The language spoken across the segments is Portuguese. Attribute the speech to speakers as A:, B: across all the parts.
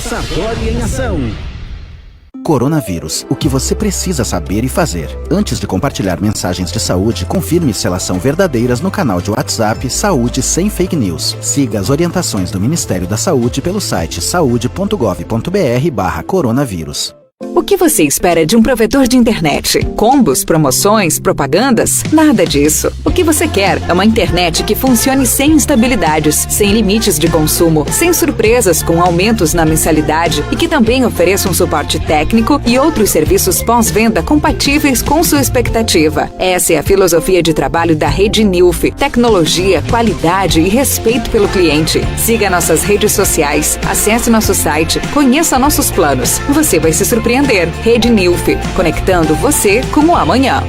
A: Sartori em Ação.
B: Coronavírus, o que você precisa saber e fazer. Antes de compartilhar mensagens de saúde, confirme se elas são verdadeiras no canal de WhatsApp Saúde Sem Fake News. Siga as orientações do Ministério da Saúde pelo site saude.gov.br/coronavírus.
C: O que você espera de um provedor de internet? Combos, promoções, propagandas? Nada disso. O que você quer é uma internet que funcione sem instabilidades, sem limites de consumo, sem surpresas com aumentos na mensalidade e que também ofereça um suporte técnico e outros serviços pós-venda compatíveis com sua expectativa. Essa é a filosofia de trabalho da Rede Nilf. Tecnologia, qualidade e respeito pelo cliente. Siga nossas redes sociais, acesse nosso site, conheça nossos planos. Você vai se surpreender. Rede Nilf, conectando você com o amanhã.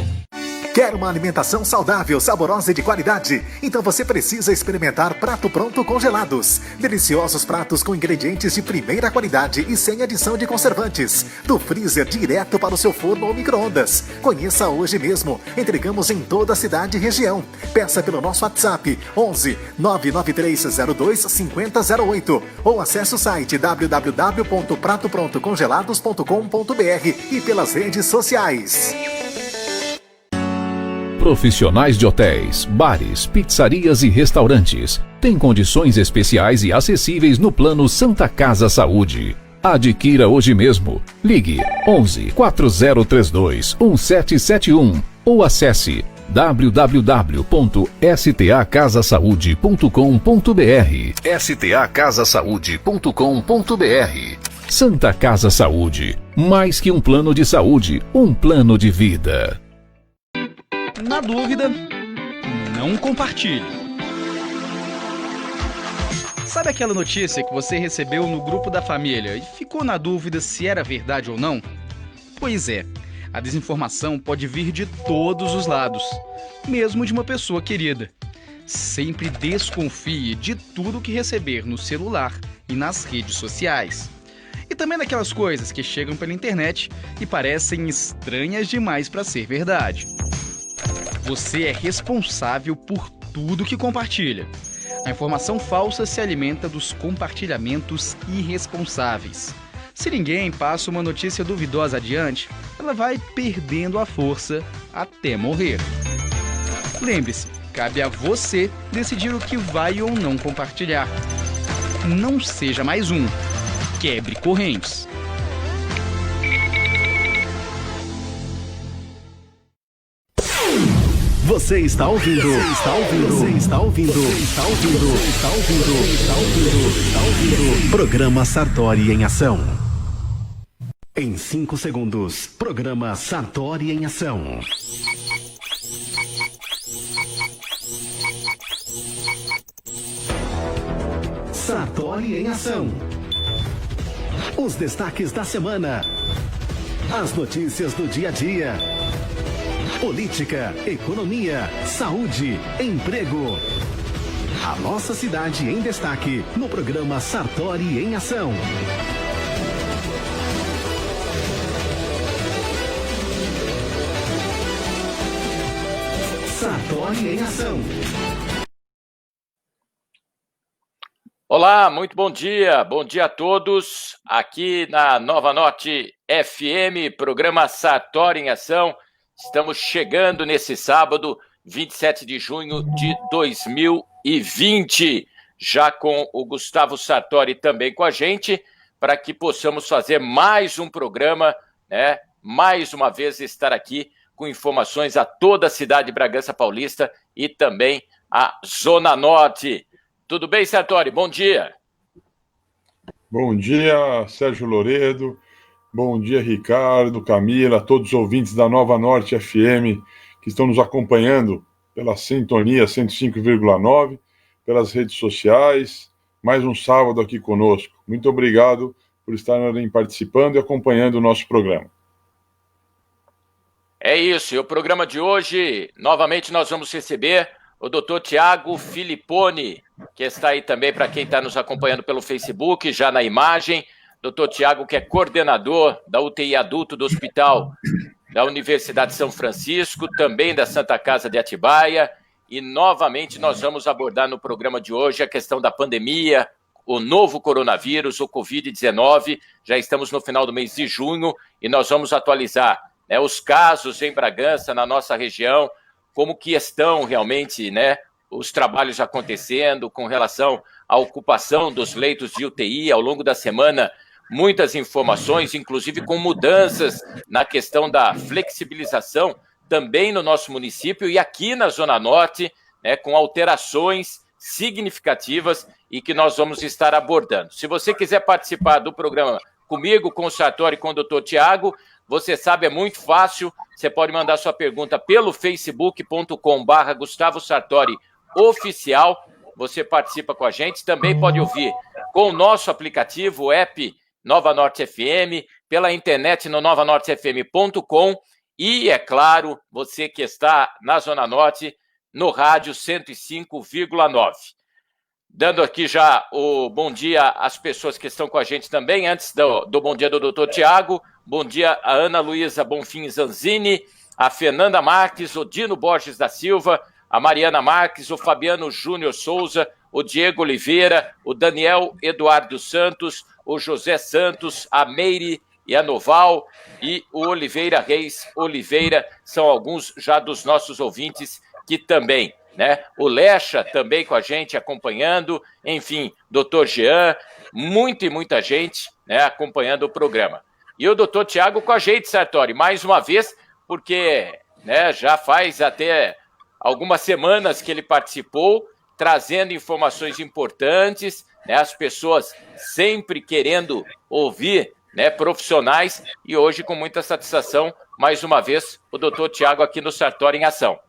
D: Quer uma alimentação saudável, saborosa e de qualidade? Então você precisa experimentar Prato Pronto Congelados. Deliciosos pratos com ingredientes de primeira qualidade e sem adição de conservantes. Do freezer direto para o seu forno ou micro-ondas. Conheça hoje mesmo. Entregamos em toda a cidade e região. Peça pelo nosso WhatsApp 11 99302 5008 ou acesse o site www.pratoprontocongelados.com.br e pelas redes sociais.
E: Profissionais de hotéis, bares, pizzarias e restaurantes têm condições especiais e acessíveis no Plano Santa Casa Saúde. Adquira hoje mesmo. Ligue 11 4032 1771 ou acesse www.stacasasaude.com.br. stacasasaude.com.br. Santa Casa Saúde, mais que um plano de saúde, um plano de vida.
F: Na dúvida, não compartilhe. Sabe aquela notícia que você recebeu no grupo da família e ficou na dúvida se era verdade ou não? Pois é, a desinformação pode vir de todos os lados, mesmo de uma pessoa querida. Sempre desconfie de tudo que receber no celular e nas redes sociais. E também daquelas coisas que chegam pela internet e parecem estranhas demais para ser verdade. Você é responsável por tudo que compartilha. A informação falsa se alimenta dos compartilhamentos irresponsáveis. Se ninguém passa uma notícia duvidosa adiante, ela vai perdendo a força até morrer. Lembre-se, cabe a você decidir o que vai ou não compartilhar. Não seja mais um. Quebre correntes.
A: Você está ouvindo. Você está ouvindo. Você está ouvindo. Você está ouvindo. Você está ouvindo. Você está ouvindo. Você está ouvindo. Programa Sartori em Ação. Em 5 segundos, programa Sartori em Ação. Sartori em Ação. Os destaques da semana. As notícias do dia a dia. Política, economia, saúde, emprego. A nossa cidade em destaque no programa Sartori em Ação. Sartori em Ação.
G: Olá, muito bom dia a todos. Aqui na Nova Norte FM, programa Sartori em Ação. Estamos chegando nesse sábado, 27 de junho de 2020, já com o Gustavo Sartori também com a gente, para que possamos fazer mais um programa, né? Mais uma vez estar aqui com informações a toda a cidade de Bragança Paulista e também a Zona Norte. Tudo bem, Sartori? Bom dia.
H: Bom dia, Sérgio Loredo. Bom dia, Ricardo, Camila, todos os ouvintes da Nova Norte FM que estão nos acompanhando pela sintonia 105,9, pelas redes sociais. Mais um sábado aqui conosco. Muito obrigado por estarem participando e acompanhando o nosso programa.
G: É isso, e o programa de hoje, novamente nós vamos receber o Dr. Tiago Filipponi, que está aí também para quem está nos acompanhando pelo Facebook, já na imagem. Dr. Tiago, que é coordenador da UTI Adulto do Hospital da Universidade de São Francisco, também da Santa Casa de Atibaia. E, novamente, nós vamos abordar no programa de hoje a questão da pandemia, o novo coronavírus, o Covid-19. Já estamos no final do mês de junho e nós vamos atualizar, né, os casos em Bragança, na nossa região, como que estão realmente, né, os trabalhos acontecendo com relação à ocupação dos leitos de UTI ao longo da semana. Muitas informações, inclusive com mudanças na questão da flexibilização também no nosso município e aqui na Zona Norte, né, com alterações significativas e que nós vamos estar abordando. Se você quiser participar do programa comigo, com o Sartori e com o Dr. Tiago, você sabe, é muito fácil. Você pode mandar sua pergunta pelo facebook.com/Gustavo Sartori Oficial. Você participa com a gente. Também pode ouvir com o nosso aplicativo, o app Nova Norte FM, pela internet no novanortefm.com e, é claro, você que está na Zona Norte, no rádio 105,9. Dando aqui já o bom dia às pessoas que estão com a gente também, antes do bom dia do Dr. Tiago. Bom dia a Ana Luísa Bonfim Zanzini, a Fernanda Marques, o Dino Borges da Silva, a Mariana Marques, o Fabiano Júnior Souza, o Diego Oliveira, o Daniel Eduardo Santos, o José Santos, a Meire e a Noval e o Oliveira Reis Oliveira, são alguns já dos nossos ouvintes que também, né? O Lecha também com a gente acompanhando, enfim, Dr. Jean, muita gente, né, acompanhando o programa. E o Dr. Tiago com a gente, Sartori, mais uma vez, porque, né, já faz até algumas semanas que ele participou, trazendo informações importantes, né, as pessoas sempre querendo ouvir, né, profissionais, e hoje com muita satisfação, mais uma vez, o Dr. Tiago aqui no Sartori em Ação.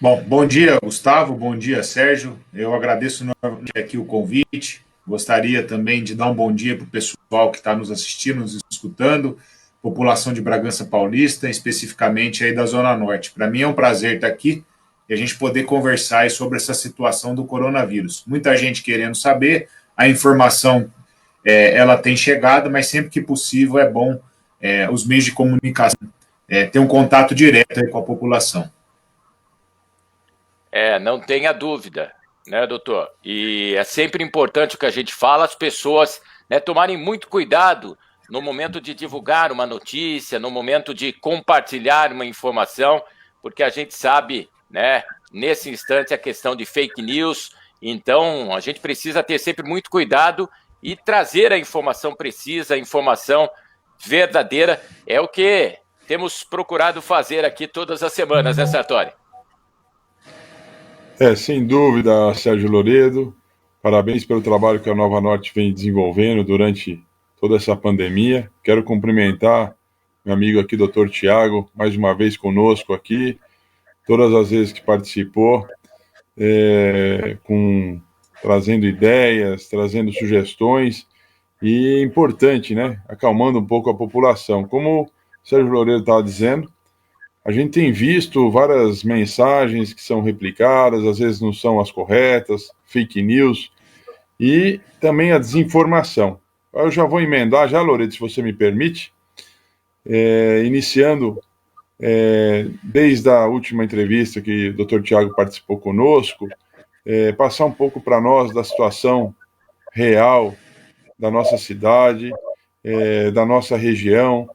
I: Bom dia, Gustavo, bom dia, Sérgio. Eu agradeço novamente aqui o convite. Gostaria também de dar um bom dia para o pessoal que está nos assistindo, nos escutando, população de Bragança Paulista, especificamente aí da Zona Norte. Para mim é um prazer estar aqui e a gente poder conversar aí sobre essa situação do coronavírus. Muita gente querendo saber, a informação ela tem chegado, mas sempre que possível é bom os meios de comunicação ter um contato direto aí com a população.
G: Não tenha dúvida, né, doutor? E é sempre importante o que a gente fala, as pessoas, né, tomarem muito cuidado no momento de divulgar uma notícia, no momento de compartilhar uma informação, porque a gente sabe, né, nesse instante a questão de fake news, então a gente precisa ter sempre muito cuidado e trazer a informação precisa, a informação verdadeira, é o que temos procurado fazer aqui todas as semanas, né, Sartori?
H: Sem dúvida, Sérgio Loredo. Parabéns pelo trabalho que a Nova Norte vem desenvolvendo durante toda essa pandemia. Quero cumprimentar meu amigo aqui, Dr. Tiago, mais uma vez conosco aqui, todas as vezes que participou, trazendo ideias, trazendo sugestões, e é importante, né, acalmando um pouco a população. Como o Sérgio Loredo estava dizendo, a gente tem visto várias mensagens que são replicadas, às vezes não são as corretas, fake news, e também a desinformação. Eu já vou emendar, Loredo, se você me permite, iniciando, desde a última entrevista que o Dr. Tiago participou conosco, passar um pouco para nós da situação real da nossa cidade, da nossa região.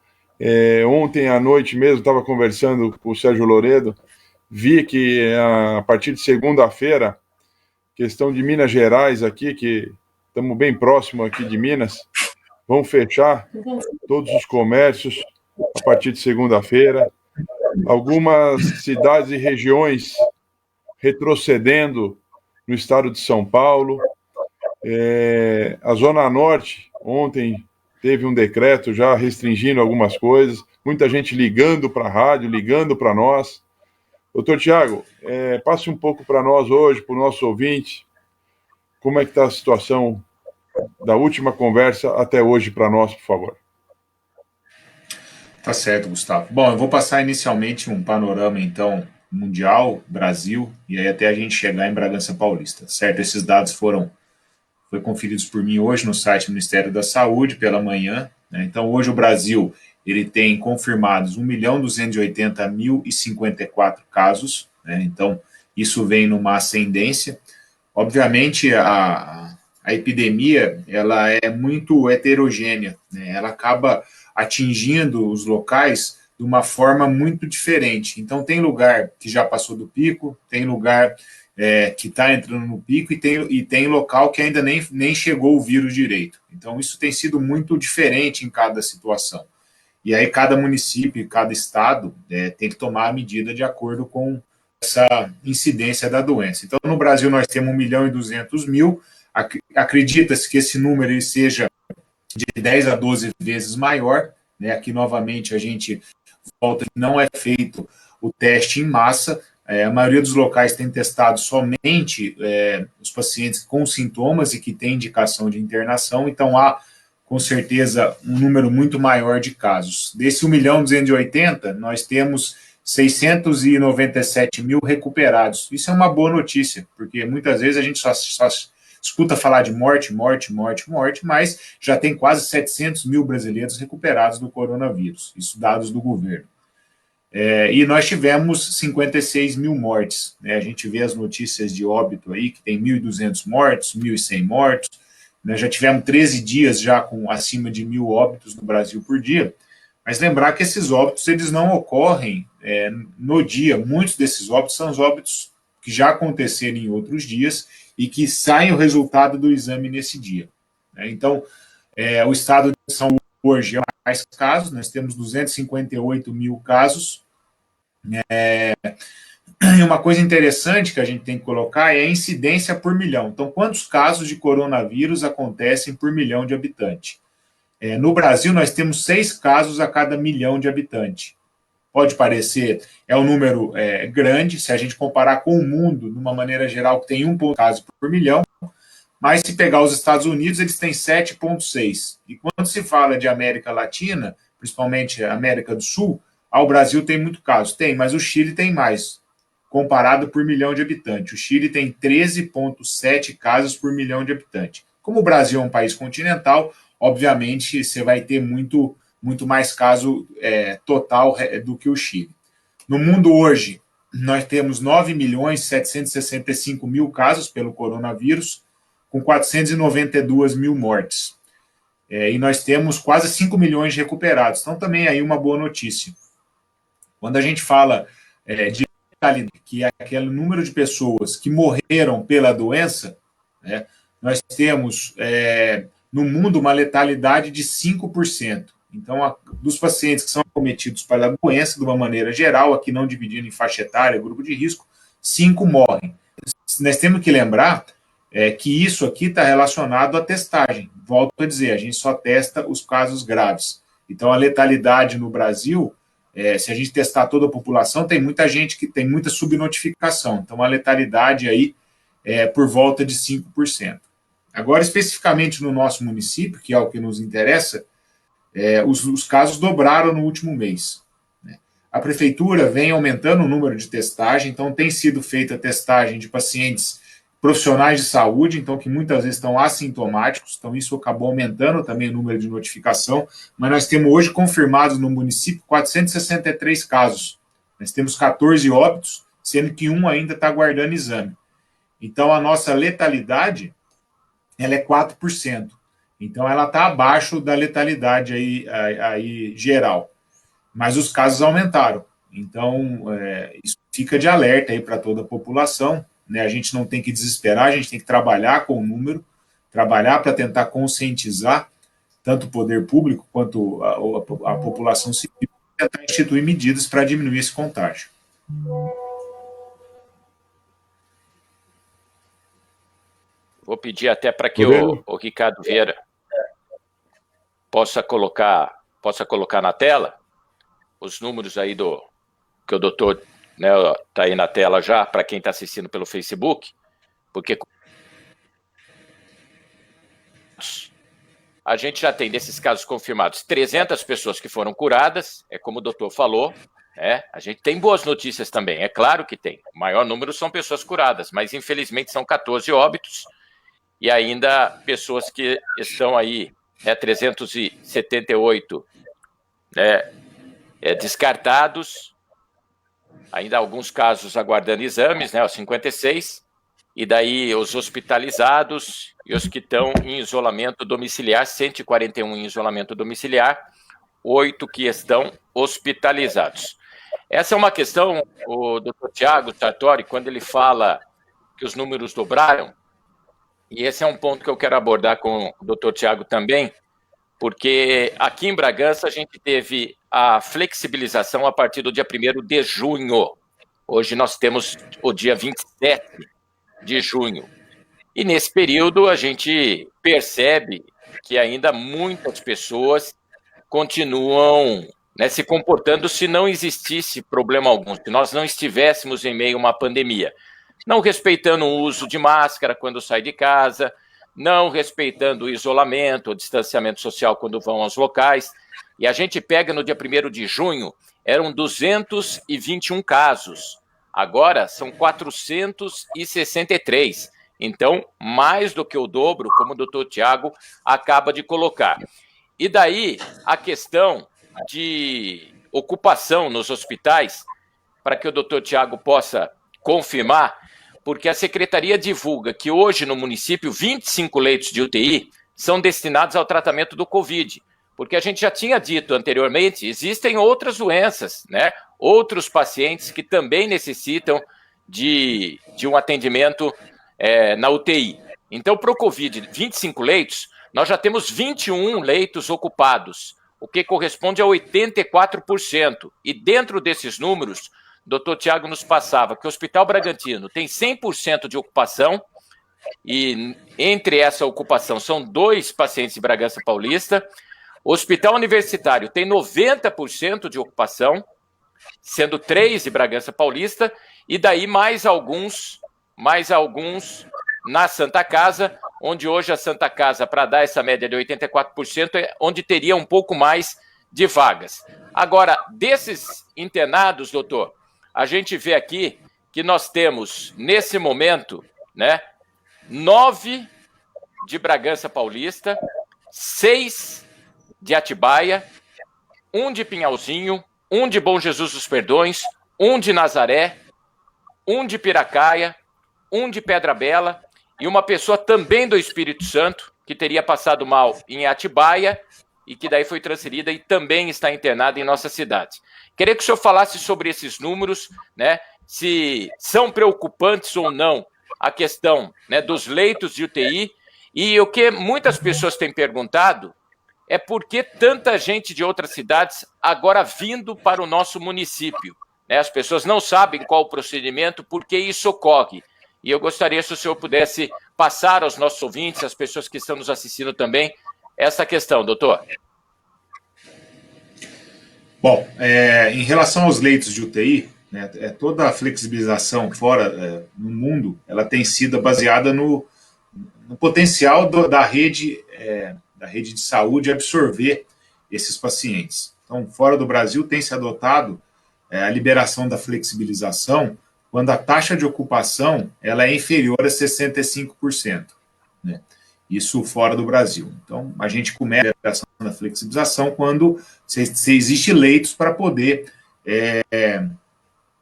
H: Ontem à noite mesmo, estava conversando com o Sérgio Loredo, vi que a partir de segunda-feira, questão de Minas Gerais aqui, que estamos bem próximo aqui de Minas, vão fechar todos os comércios a partir de segunda-feira. Algumas cidades e regiões retrocedendo no estado de São Paulo. A Zona Norte, ontem, teve um decreto já restringindo algumas coisas, muita gente ligando para a rádio, ligando para nós. Doutor Tiago, passe um pouco para nós hoje, para o nosso ouvinte, como é que está a situação da última conversa até hoje para nós, por favor.
I: Tá certo, Gustavo. Bom, eu vou passar inicialmente um panorama, então, mundial, Brasil, e aí até a gente chegar em Bragança Paulista, certo? Esses dados foi conferidos por mim hoje no site do Ministério da Saúde, pela manhã, né? Então, hoje o Brasil ele tem confirmados 1.280.054 casos, né? Então, isso vem numa ascendência. Obviamente, a epidemia ela é muito heterogênea, né? Ela acaba atingindo os locais de uma forma muito diferente. Então, tem lugar que já passou do pico, tem lugar que está entrando no pico e tem local que ainda nem chegou o vírus direito. Então, isso tem sido muito diferente em cada situação. E aí, cada município, cada estado tem que tomar a medida de acordo com essa incidência da doença. Então, no Brasil, nós temos 1.200.000. Acredita-se que esse número ele seja de 10 a 12 vezes maior. Né? Aqui, novamente, a gente volta que não é feito o teste em massa. A maioria dos locais tem testado somente os pacientes com sintomas e que têm indicação de internação. Então, há, com certeza, um número muito maior de casos. Desse 1.280.000, nós temos 697.000 recuperados. Isso é uma boa notícia, porque muitas vezes a gente só escuta falar de morte, mas já tem quase 700.000 brasileiros recuperados do coronavírus. Isso dados do governo. E nós tivemos 56.000 mortes. Né? A gente vê as notícias de óbito aí, que tem 1.200 mortos, 1.100 mortos. Né? Já tivemos 13 dias já com acima de 1.000 óbitos no Brasil por dia. Mas lembrar que esses óbitos eles não ocorrem no dia. Muitos desses óbitos são os óbitos que já aconteceram em outros dias e que saem o resultado do exame nesse dia. Né? Então, o estado de São Paulo hoje é mais casos, nós temos 258.000 casos. E uma coisa interessante que a gente tem que colocar é a incidência por milhão. Então, quantos casos de coronavírus acontecem por milhão de habitantes? No Brasil, nós temos 6 casos a cada milhão de habitantes. Pode parecer, um número grande, se a gente comparar com o mundo, de uma maneira geral, que tem 1 caso por milhão, mas se pegar os Estados Unidos, eles têm 7,6. E quando se fala de América Latina, principalmente América do Sul, o Brasil tem muito caso. Tem, mas o Chile tem mais, comparado por milhão de habitantes. O Chile tem 13,7 casos por milhão de habitantes. Como o Brasil é um país continental, obviamente você vai ter muito mais caso total do que o Chile. No mundo hoje, nós temos 9.765.000 casos pelo coronavírus, com 492.000 mortes. E nós temos quase 5 milhões de recuperados. Então, também aí uma boa notícia. Quando a gente fala de letalidade, que é aquele número de pessoas que morreram pela doença, né, nós temos no mundo uma letalidade de 5%. Então, dos pacientes que são acometidos pela doença, de uma maneira geral, aqui não dividindo em faixa etária, grupo de risco, 5 morrem. Nós temos que lembrar que isso aqui está relacionado à testagem. Volto a dizer, a gente só testa os casos graves. Então, a letalidade no Brasil, se a gente testar toda a população, tem muita gente que tem muita subnotificação. Então, a letalidade aí é por volta de 5%. Agora, especificamente no nosso município, que é o que nos interessa, os casos dobraram no último mês. Né? A prefeitura vem aumentando o número de testagem, então tem sido feita testagem de pacientes profissionais de saúde, então que muitas vezes estão assintomáticos, então isso acabou aumentando também o número de notificação, mas nós temos hoje confirmados no município 463 casos. Nós temos 14 óbitos, sendo que 1 ainda está aguardando exame. Então a nossa letalidade ela é 4%. Então, ela está abaixo da letalidade aí geral. Mas os casos aumentaram. Então, isso fica de alerta aí para toda a população. Né? A gente não tem que desesperar, a gente tem que trabalhar com o número, trabalhar para tentar conscientizar tanto o poder público quanto a população civil, e tentar instituir medidas para diminuir esse contágio.
G: Vou pedir até para que o Ricardo Vieira possa colocar na tela os números aí que o doutor está aí na tela já, para quem está assistindo pelo Facebook, porque a gente já tem, desses casos confirmados, 300 pessoas que foram curadas, como o doutor falou, a gente tem boas notícias também, é claro que tem, o maior número são pessoas curadas, mas infelizmente são 14 óbitos, e ainda pessoas que estão aí, 378 descartados, ainda alguns casos aguardando exames, os 56, e daí os hospitalizados e os que estão em isolamento domiciliar, 141 em isolamento domiciliar, 8 que estão hospitalizados. Essa é uma questão, o doutor Tiago Sartori, quando ele fala que os números dobraram, e esse é um ponto que eu quero abordar com o doutor Tiago também, porque aqui em Bragança a gente teve a flexibilização a partir do dia 1º de junho. Hoje nós temos o dia 27 de junho. E nesse período a gente percebe que ainda muitas pessoas continuam, né, se comportando se não existisse problema algum, se nós não estivéssemos em meio a uma pandemia. Não respeitando o uso de máscara quando sai de casa, não respeitando o isolamento, o distanciamento social quando vão aos locais. E a gente pega no dia 1º de junho, eram 221 casos. Agora são 463. Então, mais do que o dobro, como o doutor Tiago acaba de colocar. E daí, a questão de ocupação nos hospitais, para que o doutor Tiago possa confirmar, porque a Secretaria divulga que hoje no município 25 leitos de UTI são destinados ao tratamento do Covid, porque a gente já tinha dito anteriormente, existem outras doenças, né? Outros pacientes que também necessitam de um atendimento na UTI. Então, para o Covid, 25 leitos, nós já temos 21 leitos ocupados, o que corresponde a 84%. E dentro desses números, o doutor Tiago nos passava que o Hospital Bragantino tem 100% de ocupação, e entre essa ocupação são 2 pacientes de Bragança Paulista. O Hospital Universitário tem 90% de ocupação, sendo 3 de Bragança Paulista, e daí mais alguns na Santa Casa, onde hoje a Santa Casa, para dar essa média de 84%, é onde teria um pouco mais de vagas. Agora, desses internados, doutor, a gente vê aqui que nós temos, nesse momento, né, 9 de Bragança Paulista, 6 de Atibaia, 1 de Pinhalzinho, 1 de Bom Jesus dos Perdões, 1 de Nazaré, 1 de Piracaia, 1 de Pedra Bela e uma pessoa também do Espírito Santo, que teria passado mal em Atibaia e que daí foi transferida e também está internada em nossa cidade. Queria que o senhor falasse sobre esses números, né, se são preocupantes ou não a questão, né, dos leitos de UTI, e o que muitas pessoas têm perguntado é por que tanta gente de outras cidades agora vindo para o nosso município. Né? As pessoas não sabem qual o procedimento, por que isso ocorre. E eu gostaria se o senhor pudesse passar aos nossos ouvintes, às pessoas que estão nos assistindo também, essa questão, doutor.
I: Bom, em relação aos leitos de UTI, né, toda a flexibilização fora no mundo, ela tem sido baseada no potencial da rede de saúde absorver esses pacientes. Então, fora do Brasil, tem se adotado a liberação da flexibilização quando a taxa de ocupação ela é inferior a 65%. Né? Isso fora do Brasil. Então, a gente começa a liberação da flexibilização quando se existe leitos para poder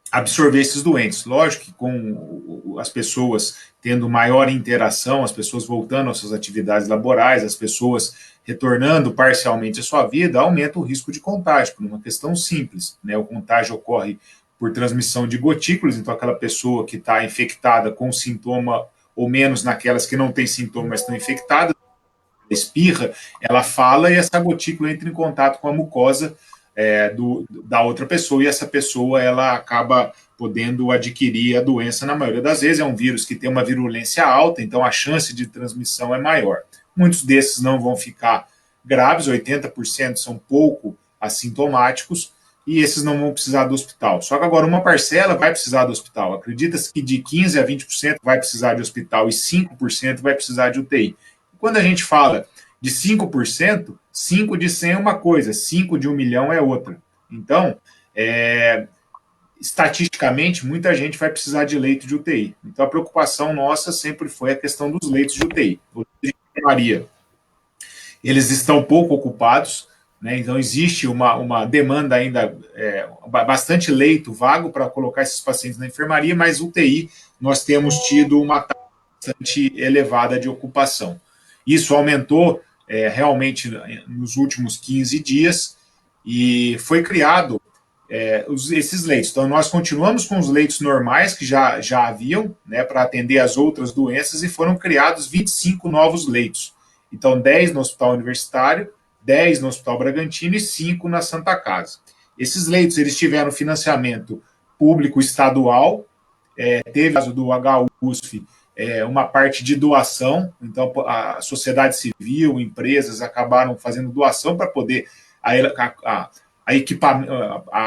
I: absorver esses doentes. Lógico que com as pessoas tendo maior interação, as pessoas voltando às suas atividades laborais, as pessoas retornando parcialmente à sua vida, aumenta o risco de contágio, por uma questão simples. Né? O contágio ocorre por transmissão de gotículas, então aquela pessoa que está infectada com sintoma ou menos naquelas que não têm sintoma, mas estão infectadas, espirra, ela fala e essa gotícula entra em contato com a mucosa da outra pessoa, e essa pessoa ela acaba podendo adquirir a doença na maioria das vezes. É um vírus que tem uma virulência alta, então a chance de transmissão é maior. Muitos desses não vão ficar graves, 80% são pouco assintomáticos, e esses não vão precisar do hospital. Só que agora uma parcela vai precisar do hospital. Acredita-se que de 15% a 20% vai precisar de hospital e 5% vai precisar de UTI. Quando a gente fala de 5%, 5 de 100 é uma coisa, 5 de 1 milhão é outra. Então, estatisticamente, muita gente vai precisar de leito de UTI. Então, a preocupação nossa sempre foi a questão dos leitos de UTI. Os leitos de enfermaria, eles estão pouco ocupados, né? Então, existe uma demanda ainda, bastante leito vago para colocar esses pacientes na enfermaria, mas UTI, nós temos tido uma taxa bastante elevada de ocupação. Isso aumentou realmente nos últimos 15 dias e foi criado esses leitos. Então, nós continuamos com os leitos normais que já haviam, né, para atender as outras doenças, e foram criados 25 novos leitos. Então, 10 no Hospital Universitário, 10 no Hospital Bragantino e 5 na Santa Casa. Esses leitos eles tiveram financiamento público estadual, teve, no caso do HUSF, uma parte de doação, então a sociedade civil, empresas acabaram fazendo doação para poder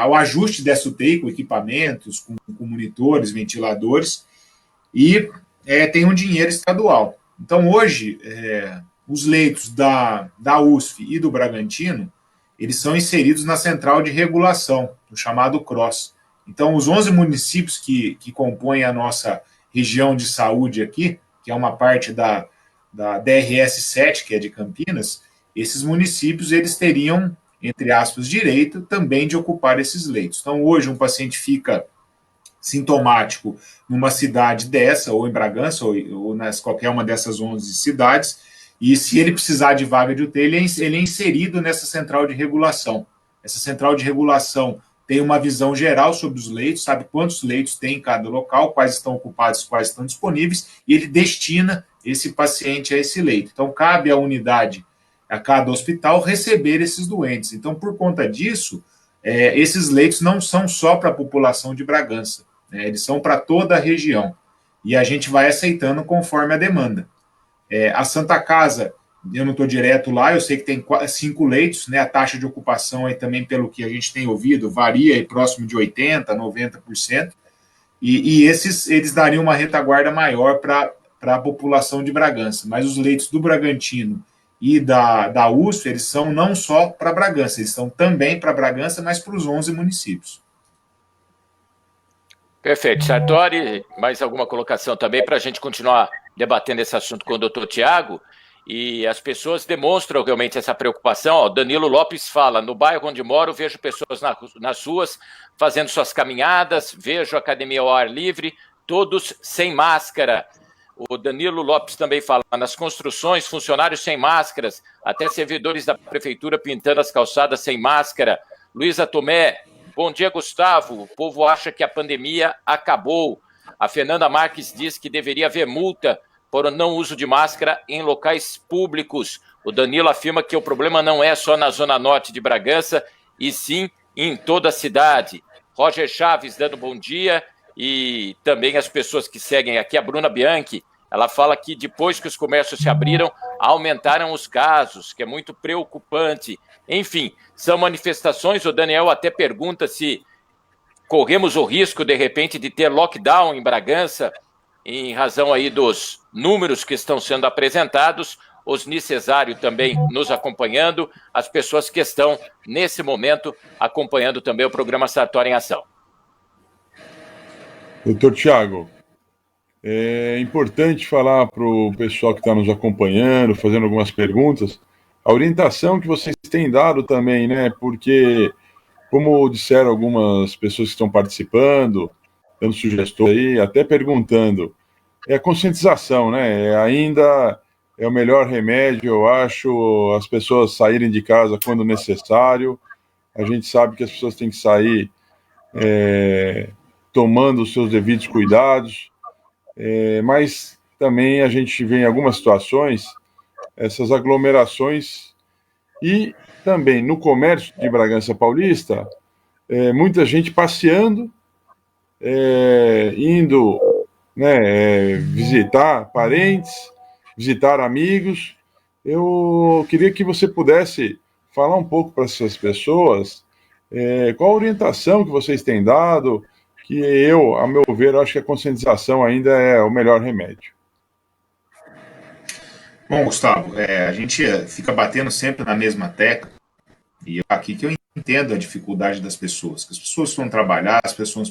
I: o ajuste dessa UTI com equipamentos, com monitores, ventiladores, e tem um dinheiro estadual. Então, hoje, os leitos da USF e do Bragantino, eles são inseridos na central de regulação, o chamado CROSS. Então, os 11 municípios que compõem a nossa região de saúde aqui, que é uma parte da DRS 7, que é de Campinas, esses municípios, eles teriam, entre aspas, direito também de ocupar esses leitos. Então, hoje, um paciente fica sintomático numa cidade dessa, ou em Bragança, ou nas qualquer uma dessas 11 cidades, e se ele precisar de vaga de UTI, ele é inserido nessa central de regulação. Essa central de regulação tem uma visão geral sobre os leitos, sabe quantos leitos tem em cada local, quais estão ocupados, quais estão disponíveis, e ele destina esse paciente a esse leito. Então, cabe à unidade, a cada hospital, receber esses doentes. Então, por conta disso, esses leitos não são só para a população de Bragança, né? Eles são para toda a região. E a gente vai aceitando conforme a demanda. A Santa Casa, eu não estou direto lá, eu sei que tem 5 leitos, né? A taxa de ocupação aí também, pelo que a gente tem ouvido, varia aí próximo de 80%, 90%, e eles dariam uma retaguarda maior para a população de Bragança. Mas os leitos do Bragantino e da USP, eles são não só para Bragança, eles são também para Bragança, mas para os 11 municípios.
G: Perfeito. Sartori, mais alguma colocação também para a gente continuar debatendo esse assunto com o doutor Tiago? E as pessoas demonstram realmente essa preocupação. O Danilo Lopes fala, no bairro onde moro, vejo pessoas nas ruas fazendo suas caminhadas, vejo academia ao ar livre, todos sem máscara. O Danilo Lopes também fala, nas construções, funcionários sem máscaras, até servidores da prefeitura pintando as calçadas sem máscara. Luísa Tomé, bom dia, Gustavo. O povo acha que a pandemia acabou. A Fernanda Marques diz que deveria haver multa por não uso de máscara em locais públicos. O Danilo afirma que o problema não é só na zona norte de Bragança, e sim em toda a cidade. Roger Chaves dando bom dia, e também as pessoas que seguem aqui, a Bruna Bianchi, ela fala que depois que os comércios se abriram, aumentaram os casos, que é muito preocupante. Enfim, são manifestações. O Daniel até pergunta se corremos o risco, de repente, de ter lockdown em Bragança, em razão aí dos números que estão sendo apresentados. Osni Cesário também nos acompanhando, as pessoas que estão, nesse momento, acompanhando também o programa Sartori em Ação.
H: Doutor Tiago, é importante falar para o pessoal que está nos acompanhando, fazendo algumas perguntas, a orientação que vocês têm dado também, né? Porque, como disseram algumas pessoas que estão participando, dando sugestões aí, até perguntando, a conscientização, né? Ainda é o melhor remédio, eu acho, as pessoas saírem de casa quando necessário. A gente sabe que as pessoas têm que sair tomando os seus devidos cuidados, mas também a gente vê em algumas situações essas aglomerações, e também no comércio de Bragança Paulista, muita gente passeando, indo, né, visitar parentes, visitar amigos. Eu queria que você pudesse falar um pouco para essas pessoas qual a orientação que vocês têm dado, que eu, a meu ver, acho que a conscientização ainda é o melhor remédio.
I: Bom, Gustavo, a gente fica batendo sempre na mesma tecla, e aqui que eu entendo a dificuldade das pessoas, que as pessoas precisam trabalhar, as pessoas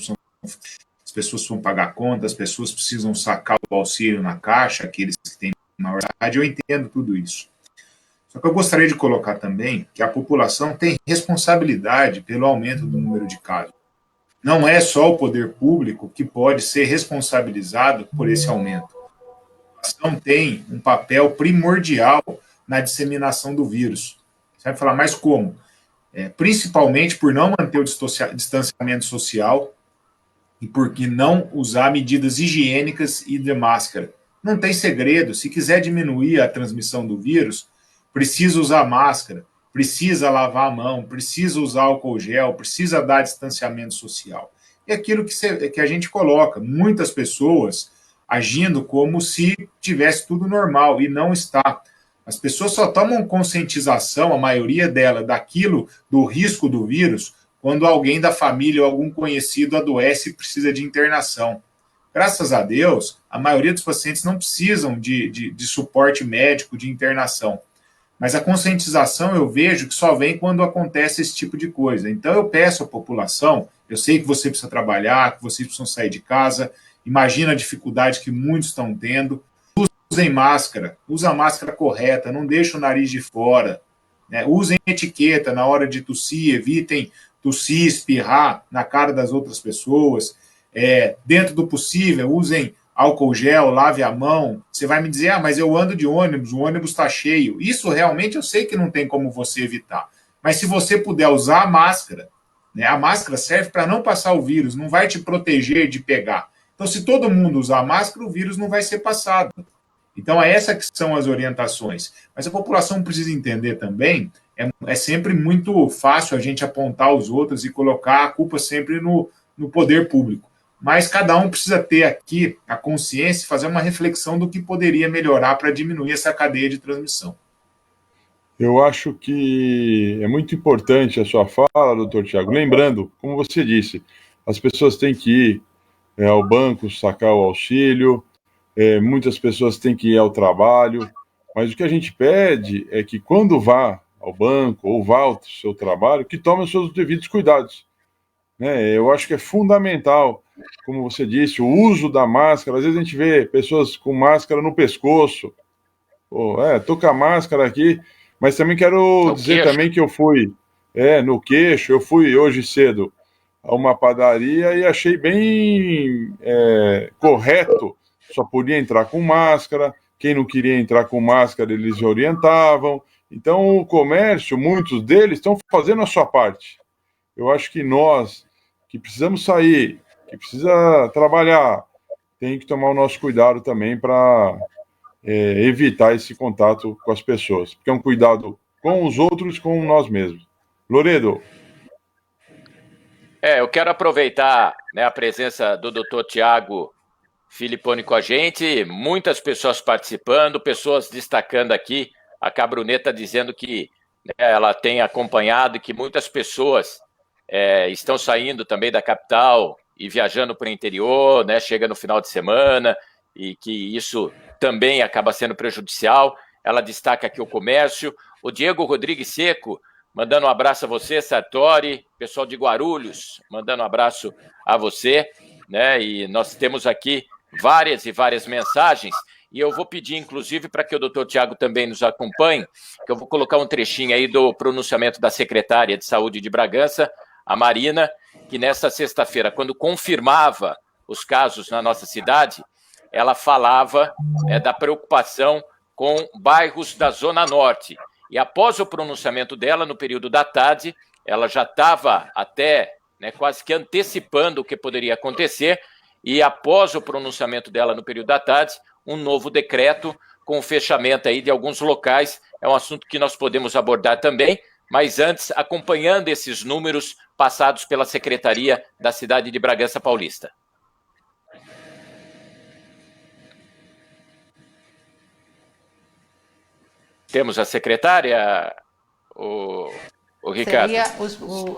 I: precisam pagar conta, as pessoas precisam sacar o auxílio na caixa, aqueles que têm maior idade, eu entendo tudo isso. Só que eu gostaria de colocar também que a população tem responsabilidade pelo aumento do número de casos. Não é só o poder público que pode ser responsabilizado por esse aumento. população tem um papel primordial na disseminação do vírus. Você vai falar, mas como? Principalmente por não manter o distanciamento social e por não usar medidas higiênicas e de máscara. Não tem segredo, se quiser diminuir a transmissão do vírus, precisa usar máscara, precisa lavar a mão, precisa usar álcool gel, precisa dar distanciamento social. É aquilo que a gente coloca, muitas pessoas agindo como se tivesse tudo normal, e não está. As pessoas só tomam conscientização, a maioria delas, do risco do vírus, quando alguém da família ou algum conhecido adoece e precisa de internação. Graças a Deus, a maioria dos pacientes não precisam de suporte médico, de internação. Mas a conscientização eu vejo que só vem quando acontece esse tipo de coisa. Então eu peço à população, eu sei que você precisa trabalhar, que vocês precisam sair de casa, imagina a dificuldade que muitos estão tendo. Usem máscara, usa a máscara correta, não deixe o nariz de fora, né? Usem etiqueta na hora de tossir, evitem tossir, espirrar na cara das outras pessoas. Dentro do possível, usem álcool gel, lave a mão. Você vai me dizer, mas eu ando de ônibus, o ônibus está cheio. Isso realmente eu sei que não tem como você evitar. Mas se você puder usar a máscara, né, a máscara serve para não passar o vírus, não vai te proteger de pegar. Então, se todo mundo usar a máscara, o vírus não vai ser passado. Então, essas que são as orientações. Mas a população precisa entender também, é sempre muito fácil a gente apontar os outros e colocar a culpa sempre no poder público. Mas cada um precisa ter aqui a consciência e fazer uma reflexão do que poderia melhorar para diminuir essa cadeia de transmissão.
H: Eu acho que é muito importante a sua fala, doutor Tiago. Lembrando, como você disse, as pessoas têm que ir ao banco sacar o auxílio, muitas pessoas têm que ir ao trabalho, mas o que a gente pede é que quando vá ao banco ou vá ao seu trabalho, que tome os seus devidos cuidados. Eu acho que é fundamental, como você disse, o uso da máscara. Às vezes a gente vê pessoas com máscara no pescoço. Tô com a máscara aqui, mas também quero dizer também que eu fui no queixo. Eu fui hoje cedo a uma padaria e achei bem correto. Só podia entrar com máscara. Quem não queria entrar com máscara, eles orientavam. Então, o comércio, muitos deles estão fazendo a sua parte. Eu acho que nós, que precisamos sair, que precisa trabalhar, tem que tomar o nosso cuidado também para evitar esse contato com as pessoas. Porque é um cuidado com os outros e com nós mesmos. Loredo.
G: Eu quero aproveitar, a presença do Dr. Tiago Filipponi com a gente, muitas pessoas participando, pessoas destacando aqui, a Cabruneta dizendo que ela tem acompanhado e que muitas pessoas estão saindo também da capital e viajando para o interior, chega no final de semana, e que isso também acaba sendo prejudicial. Ela destaca aqui o comércio. O Diego Rodrigues Seco, mandando um abraço a você, Sartori, pessoal de Guarulhos, mandando um abraço a você, e nós temos aqui várias e várias mensagens, e eu vou pedir, inclusive, para que o doutor Tiago também nos acompanhe, que eu vou colocar um trechinho aí do pronunciamento da secretária de Saúde de Bragança, a Marina, que nesta sexta-feira, quando confirmava os casos na nossa cidade, ela falava da preocupação com bairros da Zona Norte. E após o pronunciamento dela, no período da tarde, ela já estava até quase que antecipando o que poderia acontecer, e após o pronunciamento dela no período da tarde, um novo decreto com o fechamento aí de alguns locais. É um assunto que nós podemos abordar também, mas antes, acompanhando esses números passados pela Secretaria da cidade de Bragança Paulista. Temos a secretária, o Ricardo?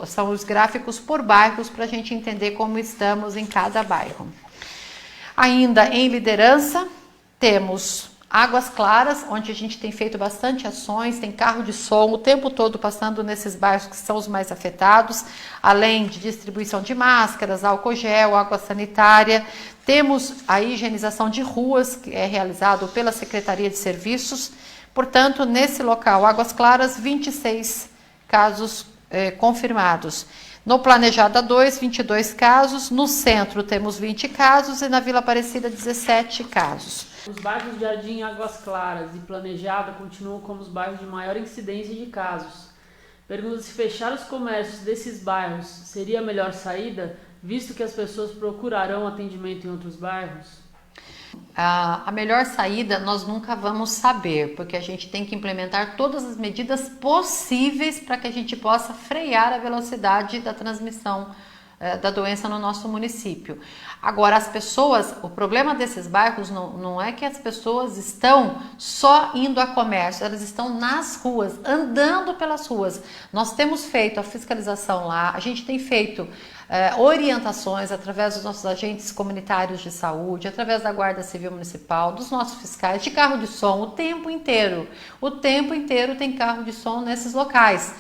J: São os gráficos por bairros para a gente entender como estamos em cada bairro. Ainda em liderança, temos Águas Claras, onde a gente tem feito bastante ações, tem carro de som o tempo todo passando nesses bairros que são os mais afetados, além de distribuição de máscaras, álcool gel, água sanitária. Temos a higienização de ruas, que é realizado pela Secretaria de Serviços. Portanto, nesse local, Águas Claras, 26 casos confirmados. No Planejada 2, 22 casos. No centro, temos 20 casos e na Vila Aparecida, 17 casos.
K: Os bairros de Jardim, Águas Claras e Planejada continuam como os bairros de maior incidência de casos. Pergunta se fechar os comércios desses bairros seria a melhor saída, visto que as pessoas procurarão atendimento em outros bairros?
J: A melhor saída nós nunca vamos saber, porque a gente tem que implementar todas as medidas possíveis para que a gente possa frear a velocidade da transmissão da doença no nosso município. Agora, as pessoas, o problema desses bairros não é que as pessoas estão só indo a comércio, elas estão nas ruas, andando pelas ruas. Nós temos feito a fiscalização lá, a gente tem feito orientações através dos nossos agentes comunitários de saúde, através da Guarda Civil Municipal, dos nossos fiscais, de carro de som o tempo inteiro. O tempo inteiro tem carro de som nesses locais.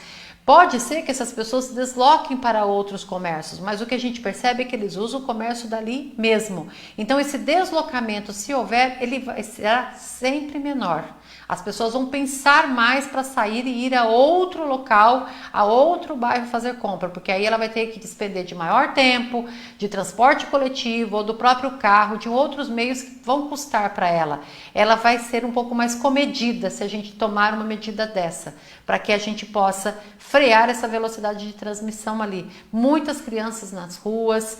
J: Pode ser que essas pessoas se desloquem para outros comércios, mas o que a gente percebe é que eles usam o comércio dali mesmo. Então esse deslocamento, se houver, será sempre menor. As pessoas vão pensar mais para sair e ir a outro local, a outro bairro fazer compra, porque aí ela vai ter que despender de maior tempo, de transporte coletivo ou do próprio carro, de outros meios que vão custar para ela. Ela vai ser um pouco mais comedida se a gente tomar uma medida dessa, para que a gente possa frear essa velocidade de transmissão ali. Muitas crianças nas ruas,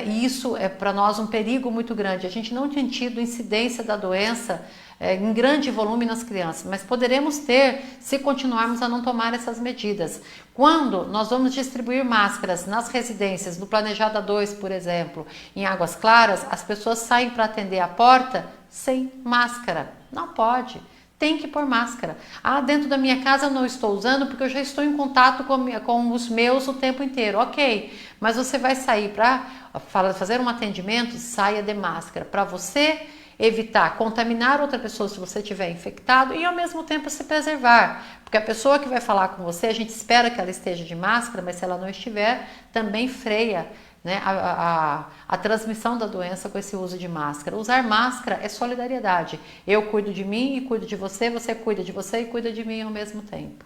J: e isso é para nós um perigo muito grande. A gente não tem tido incidência da doença em grande volume nas crianças, mas poderemos ter se continuarmos a não tomar essas medidas. Quando nós vamos distribuir máscaras nas residências, no Planejada 2, por exemplo, em Águas Claras, as pessoas saem para atender a porta sem máscara. Não pode. Tem que pôr máscara. Dentro da minha casa eu não estou usando porque eu já estou em contato com os meus o tempo inteiro. Ok, mas você vai sair para fazer um atendimento, saia de máscara. Para você evitar contaminar outra pessoa se você estiver infectado e ao mesmo tempo se preservar. Porque a pessoa que vai falar com você, a gente espera que ela esteja de máscara, mas se ela não estiver, também freia, né, a transmissão da doença com esse uso de máscara. Usar máscara é solidariedade. Eu cuido de mim e cuido de você, você cuida de você e cuida de mim ao mesmo tempo.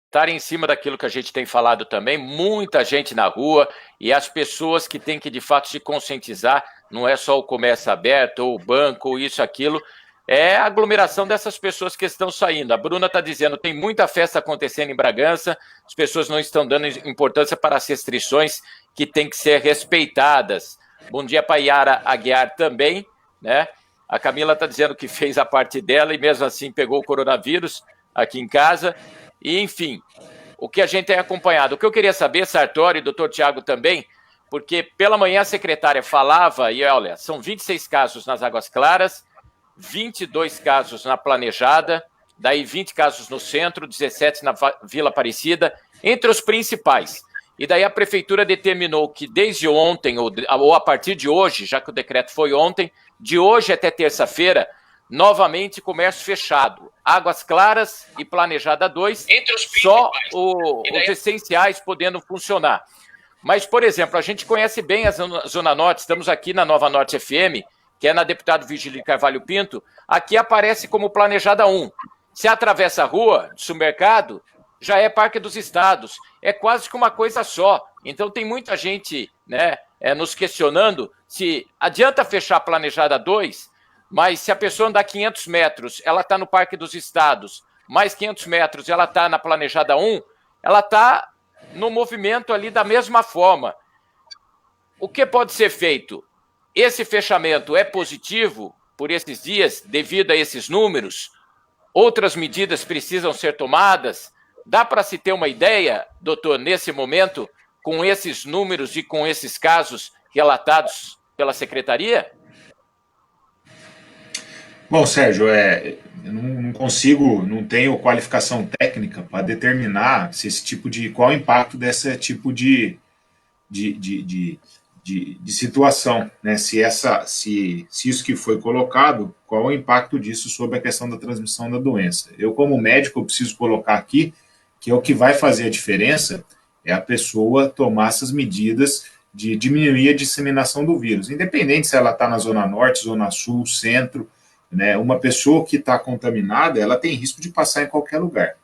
G: Estar em cima daquilo que a gente tem falado também, muita gente na rua e as pessoas que têm que de fato se conscientizar, não é só o comércio aberto ou o banco ou isso, aquilo, é a aglomeração dessas pessoas que estão saindo. A Bruna está dizendo, tem muita festa acontecendo em Bragança, as pessoas não estão dando importância para as restrições que têm que ser respeitadas. Bom dia para Yara Aguiar também, né? A Camila está dizendo que fez a parte dela e mesmo assim pegou o coronavírus aqui em casa. E, enfim, o que a gente tem acompanhado. O que eu queria saber, Sartori e doutor Tiago também, porque pela manhã a secretária falava, e olha, são 26 casos nas Águas Claras, 22 casos na Planejada, daí 20 casos no centro, 17 na Vila Aparecida, entre os principais. E daí a prefeitura determinou que desde ontem, ou a partir de hoje, já que o decreto foi ontem, de hoje até terça-feira, novamente comércio fechado. Águas Claras e Planejada 2, só os essenciais podendo funcionar. Mas, por exemplo, a gente conhece bem a Zona Norte, estamos aqui na Nova Norte FM, que é na Deputado Virgílio Carvalho Pinto, aqui aparece como Planejada 1. Se atravessa a rua, de supermercado, já é Parque dos Estados. É quase que uma coisa só. Então tem muita gente, né, nos questionando se adianta fechar a Planejada 2, mas se a pessoa andar 500 metros, ela está no Parque dos Estados, mais 500 metros, ela está na Planejada 1, ela está no movimento ali da mesma forma. O que pode ser feito? Esse fechamento é positivo por esses dias, devido a esses números? Outras medidas precisam ser tomadas? Dá para se ter uma ideia, doutor, nesse momento, com esses números e com esses casos relatados pela Secretaria?
I: Bom, Sérgio, eu não consigo, não tenho qualificação técnica para determinar se esse tipo de, qual o impacto desse tipo de situação, né? Se isso que foi colocado, qual o impacto disso sobre a questão da transmissão da doença. Eu, como médico, eu preciso colocar aqui que o que vai fazer a diferença é a pessoa tomar essas medidas de diminuir a disseminação do vírus, independente se ela está na Zona Norte, Zona Sul, Centro, né? Uma pessoa que está contaminada, ela tem risco de passar em qualquer lugar.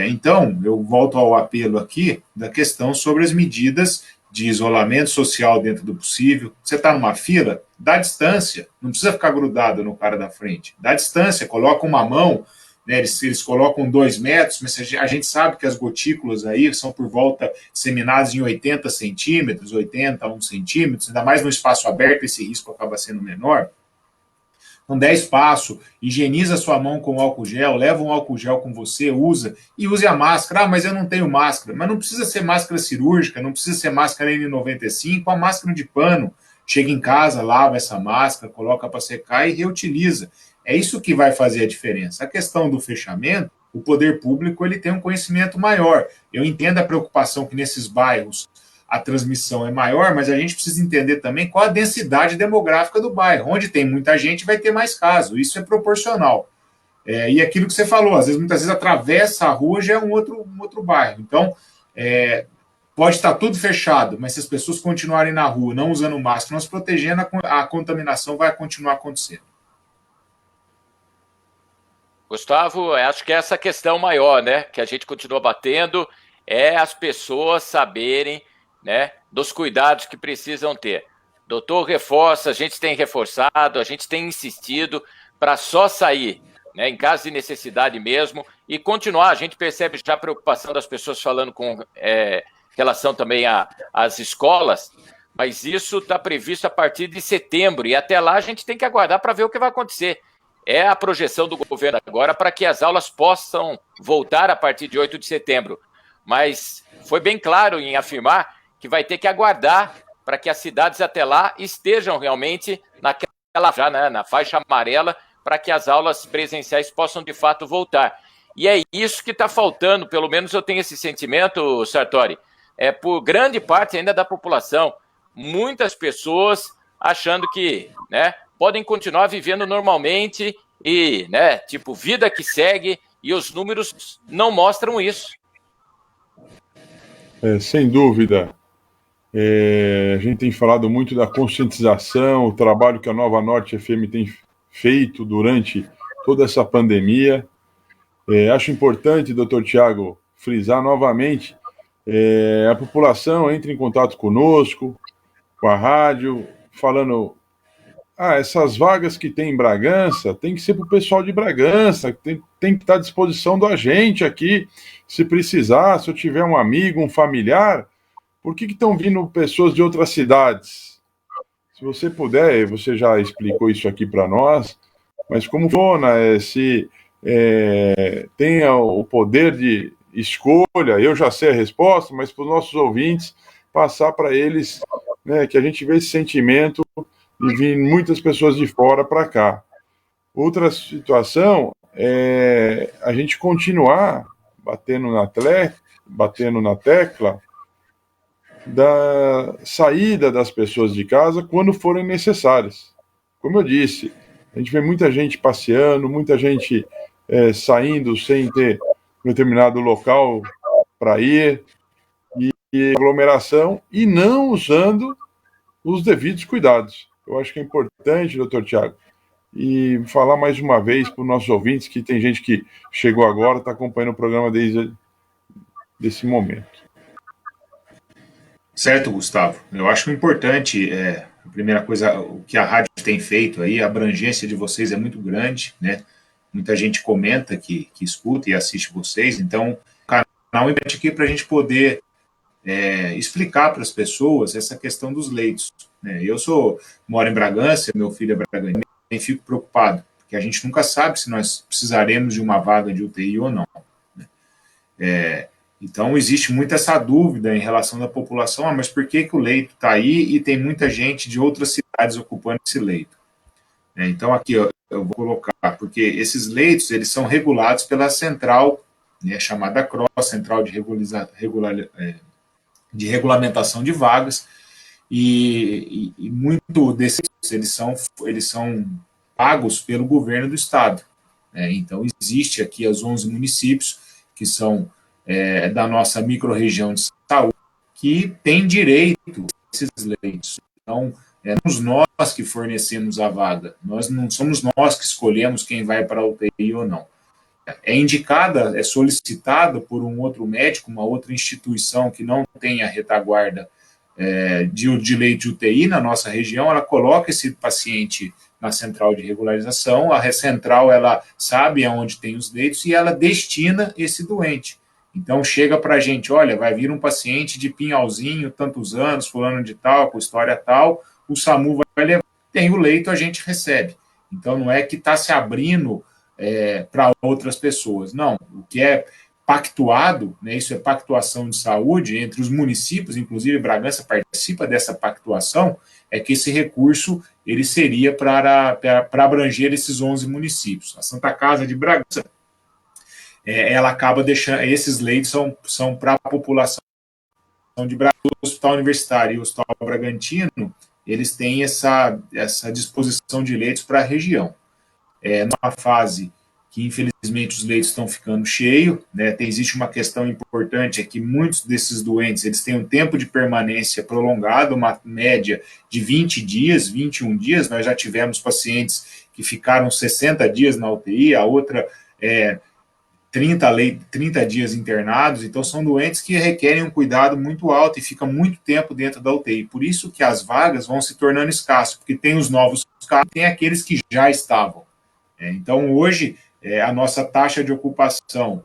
I: Então, eu volto ao apelo aqui da questão sobre as medidas de isolamento social dentro do possível. Você está numa fila, dá distância, não precisa ficar grudado no cara da frente. Dá distância, coloca uma mão, né, eles colocam 2 metros, mas a gente sabe que as gotículas aí são por volta disseminadas em 80 centímetros, 80 a 1 centímetros, ainda mais no espaço aberto, esse risco acaba sendo menor. Então, 10 passos, higieniza sua mão com álcool gel, leva um álcool gel com você, usa, e use a máscara. Ah, mas eu não tenho máscara. Mas não precisa ser máscara cirúrgica, não precisa ser máscara N95, a máscara de pano. Chega em casa, lava essa máscara, coloca para secar e reutiliza. É isso que vai fazer a diferença. A questão do fechamento, o poder público ele tem um conhecimento maior. Eu entendo a preocupação que nesses bairros a transmissão é maior, mas a gente precisa entender também qual a densidade demográfica do bairro. Onde tem muita gente, vai ter mais casos. Isso é proporcional. E aquilo que você falou, muitas vezes atravessa a rua já é um outro bairro. Então, pode estar tudo fechado, mas se as pessoas continuarem na rua, não usando máscara, não se protegendo, a contaminação vai continuar acontecendo.
G: Gustavo, acho que essa questão maior, né, que a gente continua batendo, é as pessoas saberem, né, dos cuidados que precisam ter. Doutor reforça, a gente tem reforçado, a gente tem insistido para só sair, né, em caso de necessidade mesmo, e continuar. A gente percebe já a preocupação das pessoas falando com relação também às escolas, mas isso está previsto a partir de setembro, e até lá a gente tem que aguardar para ver o que vai acontecer. É a projeção do governo agora para que as aulas possam voltar a partir de 8 de setembro, mas foi bem claro em afirmar que vai ter que aguardar para que as cidades até lá estejam realmente na faixa amarela, para que as aulas presenciais possam de fato voltar. E é isso que está faltando, pelo menos eu tenho esse sentimento, Sartori, por grande parte ainda da população. Muitas pessoas achando que, né, podem continuar vivendo normalmente e, né, tipo, vida que segue, e os números não mostram isso.
H: Sem dúvida. A gente tem falado muito da conscientização, o trabalho que a Nova Norte FM tem feito durante toda essa pandemia. Acho importante, doutor Tiago, frisar novamente, a população entra em contato conosco, com a rádio, falando, essas vagas que tem em Bragança, tem que ser para o pessoal de Bragança, tem que estar à disposição do agente aqui, se precisar, se eu tiver um amigo, um familiar. Por que estão vindo pessoas de outras cidades? Se você puder, você já explicou isso aqui para nós, mas como funciona, se tem o poder de escolha, eu já sei a resposta, mas para os nossos ouvintes, passar para eles, né, que a gente vê esse sentimento de vir muitas pessoas de fora para cá. Outra situação é a gente continuar batendo na tecla da saída das pessoas de casa quando forem necessárias. Como eu disse, a gente vê muita gente passeando, muita gente saindo sem ter um determinado local para ir, e aglomeração, e não usando os devidos cuidados. Eu acho que é importante, doutor Tiago, e falar mais uma vez para os nossos ouvintes, que tem gente que chegou agora, está acompanhando o programa desde esse momento.
I: Certo, Gustavo. Eu acho importante, a primeira coisa, o que a rádio tem feito aí, a abrangência de vocês é muito grande, né? Muita gente comenta que escuta e assiste vocês, então o canal é importante aqui para a gente poder explicar para as pessoas essa questão dos leitos, né? Eu moro em Bragança, meu filho é bragançense, e fico preocupado, porque a gente nunca sabe se nós precisaremos de uma vaga de UTI ou não, né? Então, existe muito essa dúvida em relação da população, mas por que o leito está aí e tem muita gente de outras cidades ocupando esse leito? Então, aqui eu vou colocar, porque esses leitos, eles são regulados pela central, né, chamada CRO, Central de Regulamentação de Vagas, e muito desses eles são pagos pelo governo do estado. Então, existe aqui os 11 municípios que são da nossa microrregião de saúde, que tem direito a esses leitos. Então, somos nós que fornecemos a vaga, não somos nós que escolhemos quem vai para a UTI ou não. É indicada, é solicitada por um outro médico, uma outra instituição que não tenha retaguarda de leito de UTI na nossa região, ela coloca esse paciente na central de regularização, a central ela sabe aonde tem os leitos e ela destina esse doente. Então chega para a gente, olha, vai vir um paciente de Pinhalzinho, tantos anos, fulano de tal, com história tal, o SAMU vai levar, tem o leito, a gente recebe. Então não é que está se abrindo para outras pessoas, não, o que é pactuado, né, isso é pactuação de saúde entre os municípios, inclusive Bragança participa dessa pactuação, é que esse recurso ele seria para abranger esses 11 municípios. A Santa Casa de Bragança, ela acaba deixando, esses leitos são para a população de Bragança. O Hospital Universitário e o Hospital Bragantino, eles têm essa disposição de leitos para a região. Numa fase que infelizmente os leitos estão ficando cheios, né? Existe uma questão importante, é que muitos desses doentes eles têm um tempo de permanência prolongado, uma média de 20 dias, 21 dias, nós já tivemos pacientes que ficaram 60 dias na UTI, a outra 30 dias internados, então são doentes que requerem um cuidado muito alto e fica muito tempo dentro da UTI, por isso que as vagas vão se tornando escassas, porque tem os novos casos, tem aqueles que já estavam. Então hoje, a nossa taxa de ocupação,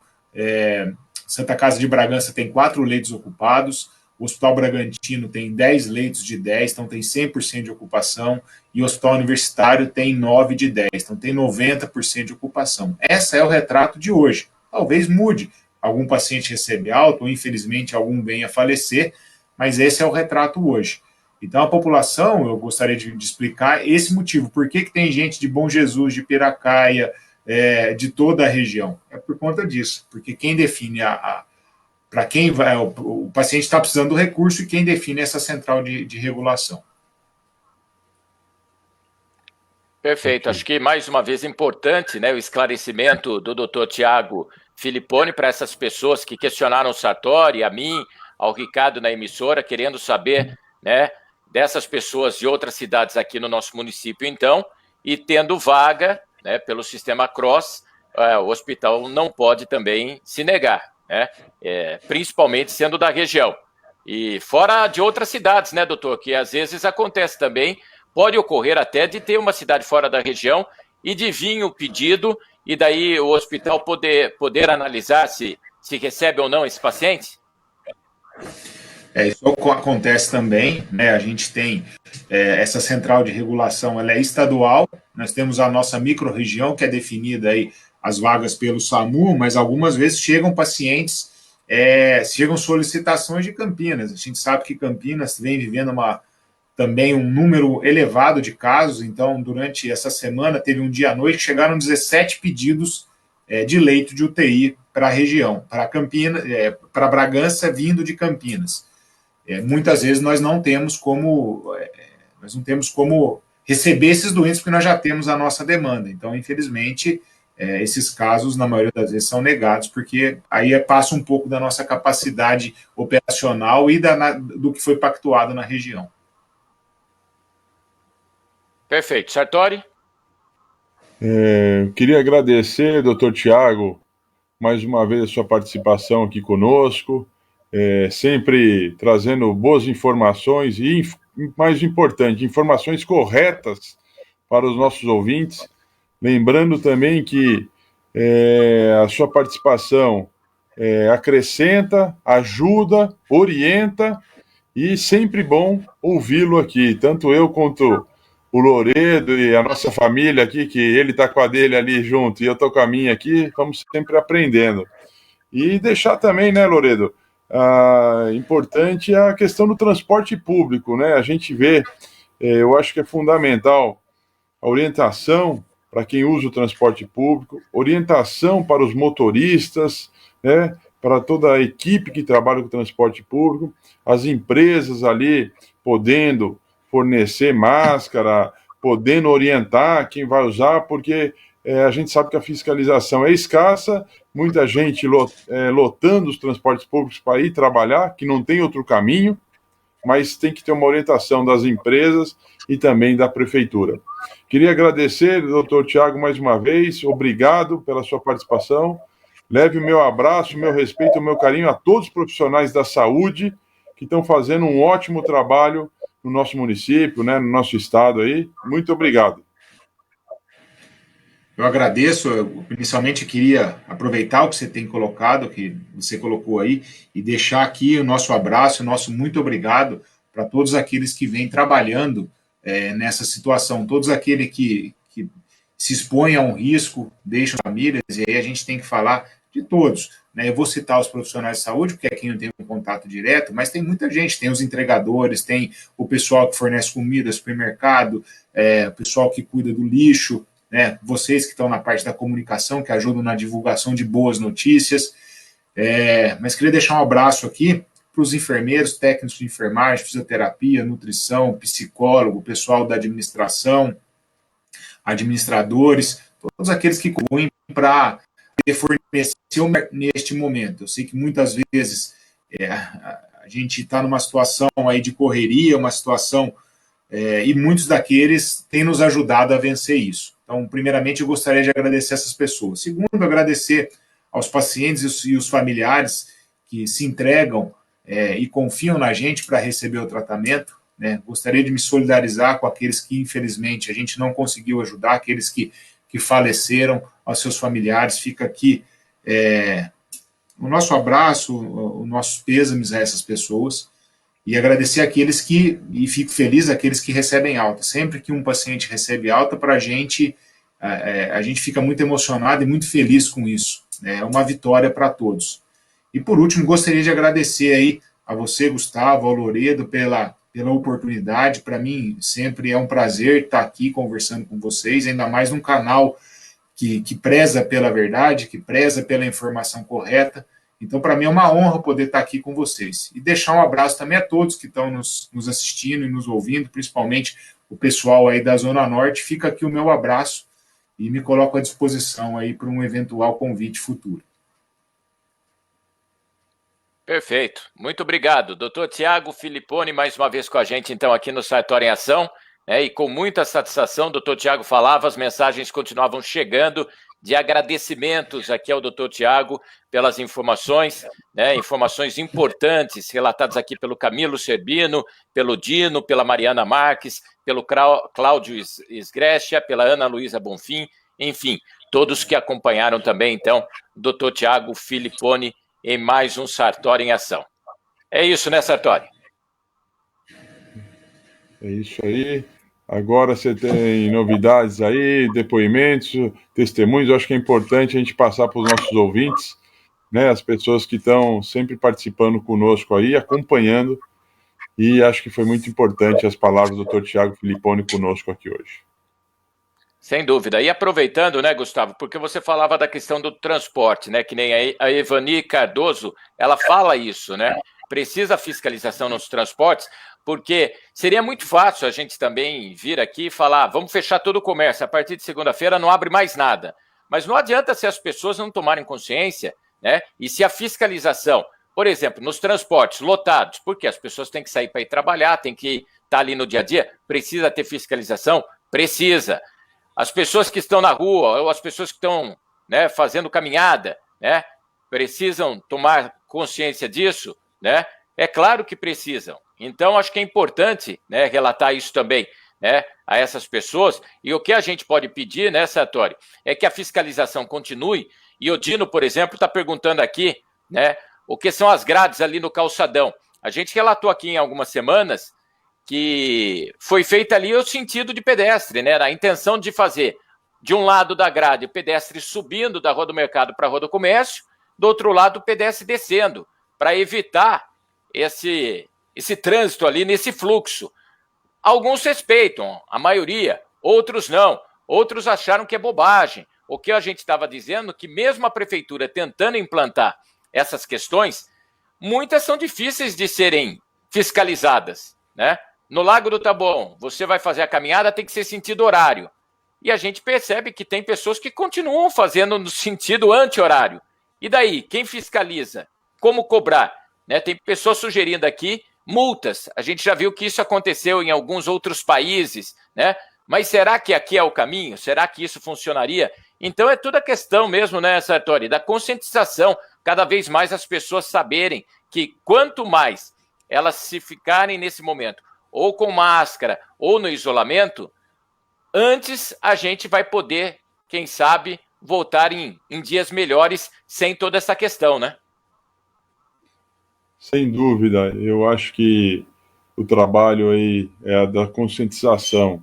I: Santa Casa de Bragança tem 4 leitos ocupados, o Hospital Bragantino tem 10 leitos de 10, então tem 100% de ocupação, e o Hospital Universitário tem 9 de 10, então tem 90% de ocupação. Esse é o retrato de hoje. Talvez mude, algum paciente recebe alta, ou infelizmente algum venha a falecer, mas esse é o retrato hoje. Então a população, eu gostaria de explicar esse motivo, por que tem gente de Bom Jesus, de Piracaia, de toda a região. É por conta disso, porque quem define para quem vai, o paciente está precisando do recurso e quem define essa central de regulação.
G: Perfeito. Acho que mais uma vez importante, né, o esclarecimento do Dr. Tiago Filipponi para essas pessoas que questionaram o Sartori, a mim, ao Ricardo na emissora, querendo saber, né, dessas pessoas de outras cidades aqui no nosso município, então, e tendo vaga, né, pelo sistema CROSS, o hospital não pode também se negar, né, principalmente sendo da região. E fora de outras cidades, né, doutor, que às vezes acontece também, pode ocorrer até de ter uma cidade fora da região e de vir o pedido e daí o hospital poder analisar se recebe ou não esse paciente?
I: Isso acontece também, né? A gente tem essa central de regulação, ela é estadual, nós temos a nossa microrregião, que é definida aí as vagas pelo SAMU, mas algumas vezes chegam pacientes, chegam solicitações de Campinas. A gente sabe que Campinas vem vivendo também um número elevado de casos, então durante essa semana teve um dia à noite que chegaram 17 pedidos de leito de UTI para a região, para Campinas, para Bragança vindo de Campinas. Muitas vezes nós não temos como receber esses doentes porque nós já temos a nossa demanda. Então, infelizmente, esses casos, na maioria das vezes, são negados, porque aí passa um pouco da nossa capacidade operacional e do que foi pactuado na região.
G: Perfeito. Sartori?
H: Queria agradecer, doutor Tiago, mais uma vez a sua participação aqui conosco, sempre trazendo boas informações e, mais importante, informações corretas para os nossos ouvintes. Lembrando também que a sua participação acrescenta, ajuda, orienta e sempre bom ouvi-lo aqui, tanto eu quanto o Loredo e a nossa família aqui, que ele está com a dele ali junto e eu estou com a minha aqui, vamos sempre aprendendo. E deixar também, né, Loredo, importante a questão do transporte público, né? A gente vê, eu acho que é fundamental a orientação para quem usa o transporte público, orientação para os motoristas, né, para toda a equipe que trabalha com o transporte público, as empresas ali podendo fornecer máscara, podendo orientar quem vai usar, porque a gente sabe que a fiscalização é escassa, muita gente lotando os transportes públicos para ir trabalhar, que não tem outro caminho, mas tem que ter uma orientação das empresas e também da prefeitura. Queria agradecer, doutor Tiago, mais uma vez, obrigado pela sua participação, leve o meu abraço, o meu respeito, o meu carinho a todos os profissionais da saúde que estão fazendo um ótimo trabalho no nosso município, né, no nosso estado aí. Muito obrigado.
I: Eu agradeço. Eu, inicialmente, queria aproveitar o que você tem colocado, que você colocou aí, e deixar aqui o nosso abraço, o nosso muito obrigado para todos aqueles que vêm trabalhando nessa situação, todos aqueles que se expõem a um risco, deixam famílias, e aí a gente tem que falar de todos. Né? Eu vou citar os profissionais de saúde, porque é quem eu tenho um contato direto, mas tem muita gente, tem os entregadores, tem o pessoal que fornece comida, supermercado, o pessoal que cuida do lixo, né? Vocês que estão na parte da comunicação, que ajudam na divulgação de boas notícias. Mas queria deixar um abraço aqui para os enfermeiros, técnicos de enfermagem, fisioterapia, nutrição, psicólogo, pessoal da administração, administradores, todos aqueles que contribuem para fornecer neste momento. Eu sei que muitas vezes a gente está numa situação aí de correria, uma situação, e muitos daqueles têm nos ajudado a vencer isso. Então, primeiramente, eu gostaria de agradecer essas pessoas. Segundo, agradecer aos pacientes e os familiares que se entregam e confiam na gente para receber o tratamento. Né? Gostaria de me solidarizar com aqueles que, infelizmente, a gente não conseguiu ajudar, aqueles que faleceram, aos seus familiares. Fica aqui o nosso abraço, os nossos pêsames a essas pessoas, e agradecer àqueles e fico feliz àqueles que recebem alta. Sempre que um paciente recebe alta, para a gente fica muito emocionado e muito feliz com isso. É uma vitória para todos. E por último, gostaria de agradecer aí a você, Gustavo, ao Loredo, pela oportunidade. Para mim, sempre é um prazer estar aqui conversando com vocês, ainda mais num canal que preza pela verdade, que preza pela informação correta. Então, para mim é uma honra poder estar aqui com vocês. E deixar um abraço também a todos que estão nos assistindo e nos ouvindo, principalmente o pessoal aí da Zona Norte. Fica aqui o meu abraço e me coloco à disposição aí para um eventual convite futuro.
G: Perfeito. Muito obrigado. Dr. Tiago Filipponi, mais uma vez com a gente, então, aqui no Sartori em Ação. E com muita satisfação, o Dr. Tiago falava, as mensagens continuavam chegando de agradecimentos aqui ao Dr. Tiago pelas informações, informações importantes relatadas aqui pelo Camilo Serbino, pelo Dino, pela Mariana Marques, pelo Cláudio Sgrescia, pela Ana Luísa Bonfim, enfim, todos que acompanharam também, então, o Dr. Tiago Filipponi em mais um Sartori em Ação. É isso, né, Sartori?
H: É isso aí. Agora você tem novidades aí, depoimentos, testemunhos. Eu acho que é importante a gente passar para os nossos ouvintes, né, as pessoas que estão sempre participando conosco aí, acompanhando, e acho que foi muito importante as palavras do Dr. Tiago Filipponi conosco aqui hoje.
G: Sem dúvida. E aproveitando, né, Gustavo, porque você falava da questão do transporte, né, que nem a Evani Cardoso, ela fala isso, né, precisa fiscalização nos transportes, porque seria muito fácil a gente também vir aqui e falar, vamos fechar todo o comércio, a partir de segunda-feira não abre mais nada. Mas não adianta se as pessoas não tomarem consciência, né? E se a fiscalização, por exemplo, nos transportes lotados, porque as pessoas têm que sair para ir trabalhar, têm que estar ali no dia a dia, precisa ter fiscalização? Precisa. As pessoas que estão na rua, ou as pessoas que estão, né, fazendo caminhada, né, precisam tomar consciência disso, né? É claro que precisam. Então, acho que é importante, né, relatar isso também, né, a essas pessoas. E o que a gente pode pedir, né, Sartori, é que a fiscalização continue. E o Dino, por exemplo, está perguntando aqui, né, o que são as grades ali no calçadão. A gente relatou aqui em algumas semanas que foi feita ali o sentido de pedestre, né, a intenção de fazer, de um lado da grade, o pedestre subindo da Rua do Mercado para a Rua do Comércio, do outro lado, o pedestre descendo, para evitar esse trânsito ali, nesse fluxo. Alguns respeitam, a maioria, outros não. Outros acharam que é bobagem. O que a gente estava dizendo, que mesmo a prefeitura tentando implantar essas questões, muitas são difíceis de serem fiscalizadas, né? No Lago do Taboão, você vai fazer a caminhada, tem que ser sentido horário. E a gente percebe que tem pessoas que continuam fazendo no sentido anti-horário. E daí, quem fiscaliza? Como cobrar? Né? Tem pessoas sugerindo aqui multas. A gente já viu que isso aconteceu em alguns outros países, né? Mas será que aqui é o caminho? Será que isso funcionaria? Então é toda a questão mesmo, né, Sartori, da conscientização. Cada vez mais as pessoas saberem que quanto mais elas se ficarem nesse momento ou com máscara ou no isolamento, antes a gente vai poder, quem sabe, voltar em dias melhores sem toda essa questão, né?
H: Sem dúvida, eu acho que o trabalho aí é a da conscientização.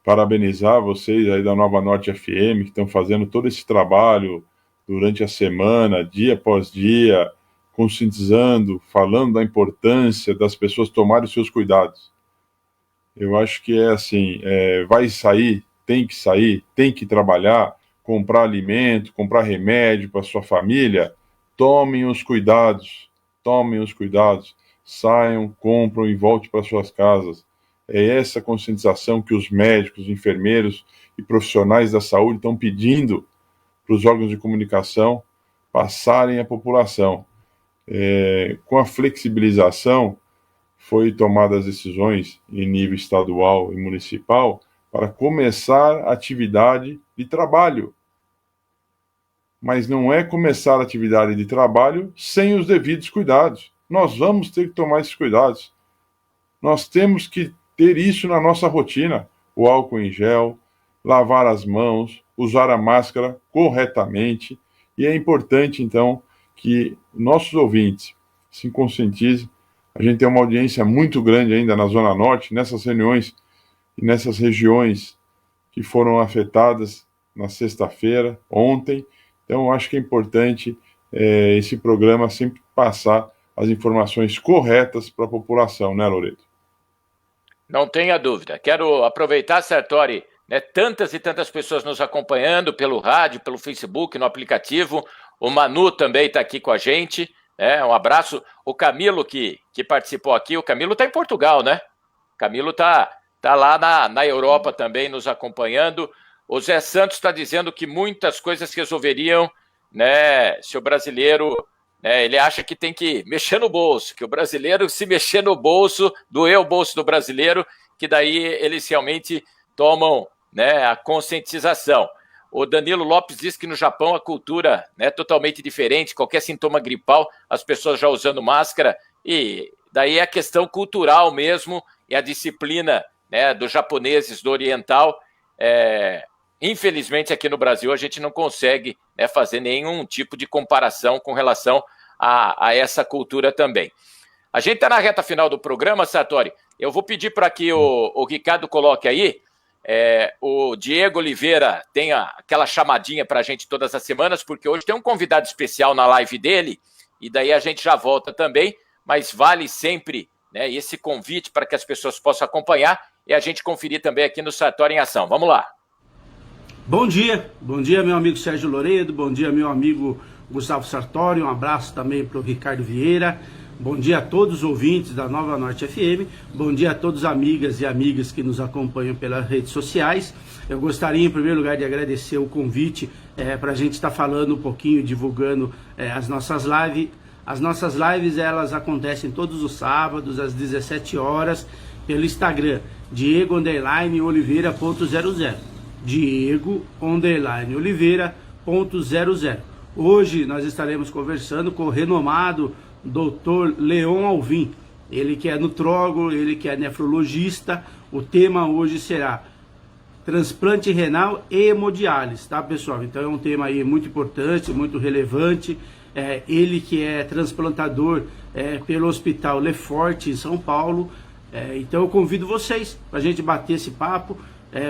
H: Parabenizar vocês aí da Nova Norte FM, que estão fazendo todo esse trabalho durante a semana, dia após dia, conscientizando, falando da importância das pessoas tomarem os seus cuidados. Eu acho que é assim, vai sair, tem que trabalhar, comprar alimento, comprar remédio para sua família, tomem os cuidados, saiam, compram e voltem para suas casas. É essa conscientização que os médicos, enfermeiros e profissionais da saúde estão pedindo para os órgãos de comunicação passarem à população. Com a flexibilização, foi tomadas as decisões em nível estadual e municipal para começar a atividade de trabalho. Mas não é começar a atividade de trabalho sem os devidos cuidados. Nós vamos ter que tomar esses cuidados. Nós temos que ter isso na nossa rotina. O álcool em gel, lavar as mãos, usar a máscara corretamente. E é importante, então, que nossos ouvintes se conscientizem. A gente tem uma audiência muito grande ainda na Zona Norte, nessas reuniões e nessas regiões que foram afetadas na sexta-feira, ontem. Então, eu acho que é importante esse programa sempre passar as informações corretas para a população, né, Loreto?
G: Não tenha dúvida. Quero aproveitar, Sartori, né, tantas e tantas pessoas nos acompanhando pelo rádio, pelo Facebook, no aplicativo. O Manu também está aqui com a gente. Um abraço. O Camilo, que participou aqui, o Camilo está em Portugal, né? O Camilo está lá na Europa também nos acompanhando. O Zé Santos está dizendo que muitas coisas resolveriam, né, se o brasileiro, né, ele acha que tem que mexer no bolso, que o brasileiro se mexer no bolso, doer o bolso do brasileiro, que daí eles realmente tomam, né, a conscientização. O Danilo Lopes diz que no Japão a cultura é totalmente diferente, qualquer sintoma gripal, as pessoas já usando máscara, e daí é a questão cultural mesmo, e a disciplina, né, dos japoneses, do oriental. Infelizmente aqui no Brasil a gente não consegue, né, fazer nenhum tipo de comparação com relação a essa cultura também. A gente está na reta final do programa, Sartori. Eu vou pedir para que o Ricardo coloque aí. O Diego Oliveira tem aquela chamadinha para a gente todas as semanas, porque hoje tem um convidado especial na live dele, e daí a gente já volta também, mas vale sempre, né, esse convite para que as pessoas possam acompanhar e a gente conferir também aqui no Sartori em Ação. Vamos lá.
L: Bom dia meu amigo Sérgio Loredo, bom dia meu amigo Gustavo Sartori, um abraço também para o Ricardo Vieira. Bom dia a todos os ouvintes da Nova Norte FM, bom dia a todos amigas e amigas que nos acompanham pelas redes sociais. Eu gostaria, em primeiro lugar, de agradecer o convite para a gente estar falando um pouquinho, divulgando as nossas lives. As nossas lives, elas acontecem todos os sábados, às 17 horas, pelo Instagram, Diego_Oliveira.00. Diego_Oliveira.00. Hoje nós estaremos conversando com o renomado Dr. Leon Alvim, ele que é nutrólogo, ele que é nefrologista. O tema hoje será transplante renal e hemodiálise, tá, pessoal? Então é um tema aí muito importante, muito relevante. Ele que é transplantador pelo Hospital Lefort, em São Paulo. Então eu convido vocês para a gente bater esse papo.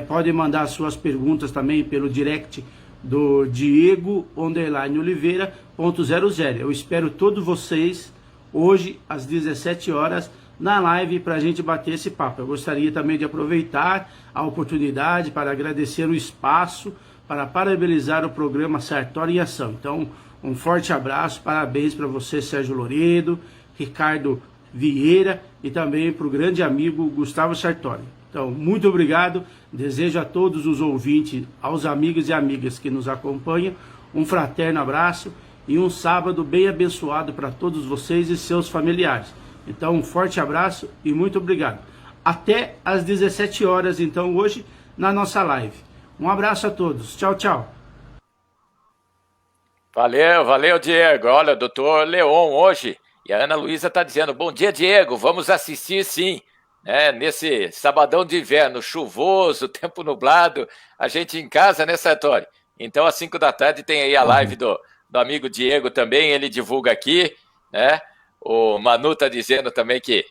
L: Podem mandar suas perguntas também pelo direct do Diego_Oliveira.00. Eu espero todos vocês hoje às 17 horas na live para a gente bater esse papo. Eu gostaria também de aproveitar a oportunidade para agradecer o espaço, para parabenizar o programa Sartori em Ação. Então, um forte abraço, parabéns para você, Sérgio Loredo, Ricardo Vieira e também para o grande amigo Gustavo Sartori. Então, muito obrigado, desejo a todos os ouvintes, aos amigos e amigas que nos acompanham, um fraterno abraço e um sábado bem abençoado para todos vocês e seus familiares. Então, um forte abraço e muito obrigado. Até às 17 horas, então, hoje, na nossa live. Um abraço a todos. Tchau, tchau.
G: Valeu, Diego. Olha, o doutor Leon hoje, E a Ana Luísa está dizendo, bom dia, Diego, vamos assistir sim, né, nesse sabadão de inverno, chuvoso, tempo nublado, a gente em casa, né, Sartori? Então, às 5 da tarde tem aí a live do amigo Diego também, ele divulga aqui, né? O Manu está dizendo também que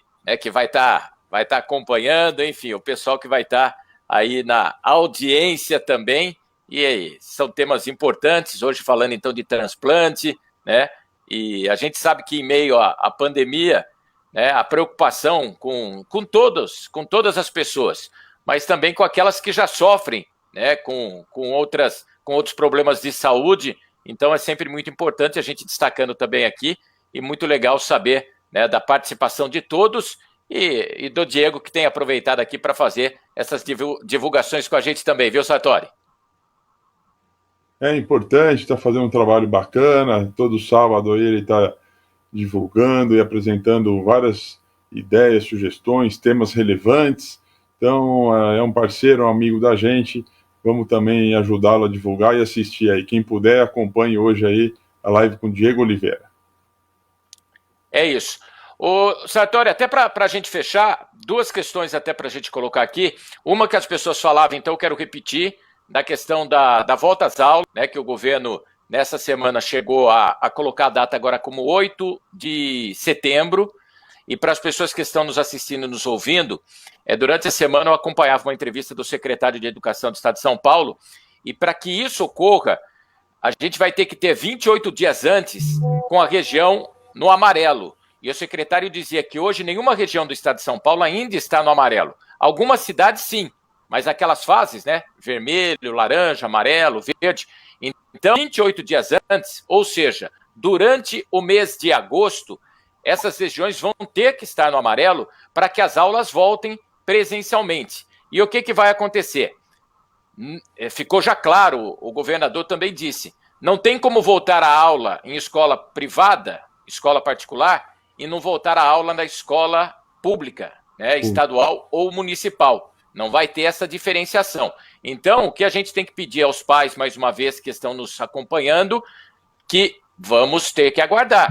G: vai estar acompanhando, enfim, o pessoal que vai estar aí na audiência também, e aí, são temas importantes, hoje falando então de transplante, né? E a gente sabe que em meio à pandemia, né, a preocupação com todas as pessoas, mas também com aquelas que já sofrem, né, com outros problemas de saúde. Então é sempre muito importante a gente destacando também aqui, e muito legal saber, né, da participação de todos e do Diego, que tem aproveitado aqui para fazer essas divulgações com a gente também, viu, Sartori?
H: É importante, está fazendo um trabalho bacana, todo sábado aí ele está divulgando e apresentando várias ideias, sugestões, temas relevantes. Então, é um parceiro, um amigo da gente. Vamos também ajudá-lo a divulgar e assistir aí. Quem puder, acompanhe hoje aí a live com Diego Oliveira.
G: É isso. O Sartori, até para a gente fechar, duas questões até para a gente colocar aqui. Uma que as pessoas falavam, então eu quero repetir, da questão da volta às aulas, né, que o governo nessa semana chegou a colocar a data agora como 8 de setembro. E para as pessoas que estão nos assistindo e nos ouvindo, durante a semana eu acompanhava uma entrevista do secretário de Educação do Estado de São Paulo, e para que isso ocorra, a gente vai ter que ter 28 dias antes com a região no amarelo. E o secretário dizia que hoje nenhuma região do Estado de São Paulo ainda está no amarelo. Algumas cidades sim, mas aquelas fases, né, vermelho, laranja, amarelo, verde. Então, 28 dias antes, ou seja, durante o mês de agosto, essas regiões vão ter que estar no amarelo para que as aulas voltem presencialmente. E o que vai acontecer? Ficou já claro, o governador também disse, não tem como voltar a aula em escola privada, escola particular, e não voltar a aula na escola pública, né, estadual ou municipal. Não vai ter essa diferenciação. Então, o que a gente tem que pedir aos pais, mais uma vez, que estão nos acompanhando, que vamos ter que aguardar.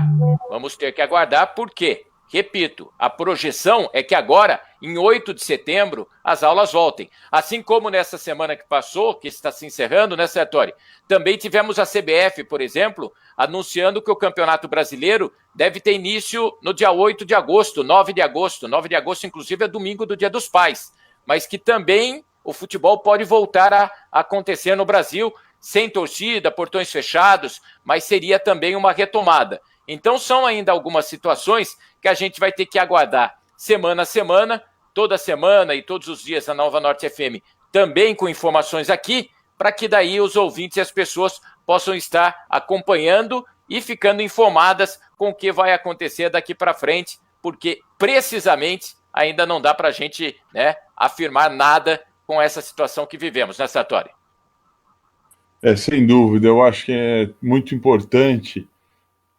G: Vamos ter que aguardar porque, repito, a projeção é que agora, em 8 de setembro, as aulas voltem. Assim como nessa semana que passou, que está se encerrando, né, Sartori? Também tivemos a CBF, por exemplo, anunciando que o Campeonato Brasileiro deve ter início no dia 8 de agosto, 9 de agosto. 9 de agosto, inclusive, é domingo do Dia dos Pais. Mas que também o futebol pode voltar a acontecer no Brasil, sem torcida, portões fechados, mas seria também uma retomada. Então são ainda algumas situações que a gente vai ter que aguardar semana a semana, toda semana e todos os dias na Nova Norte FM, também com informações aqui, para que daí os ouvintes e as pessoas possam estar acompanhando e ficando informadas com o que vai acontecer daqui para frente, porque precisamente ainda não dá para a gente, né, afirmar nada com essa situação que vivemos, né, Sartori?
H: Sem dúvida, eu acho que é muito importante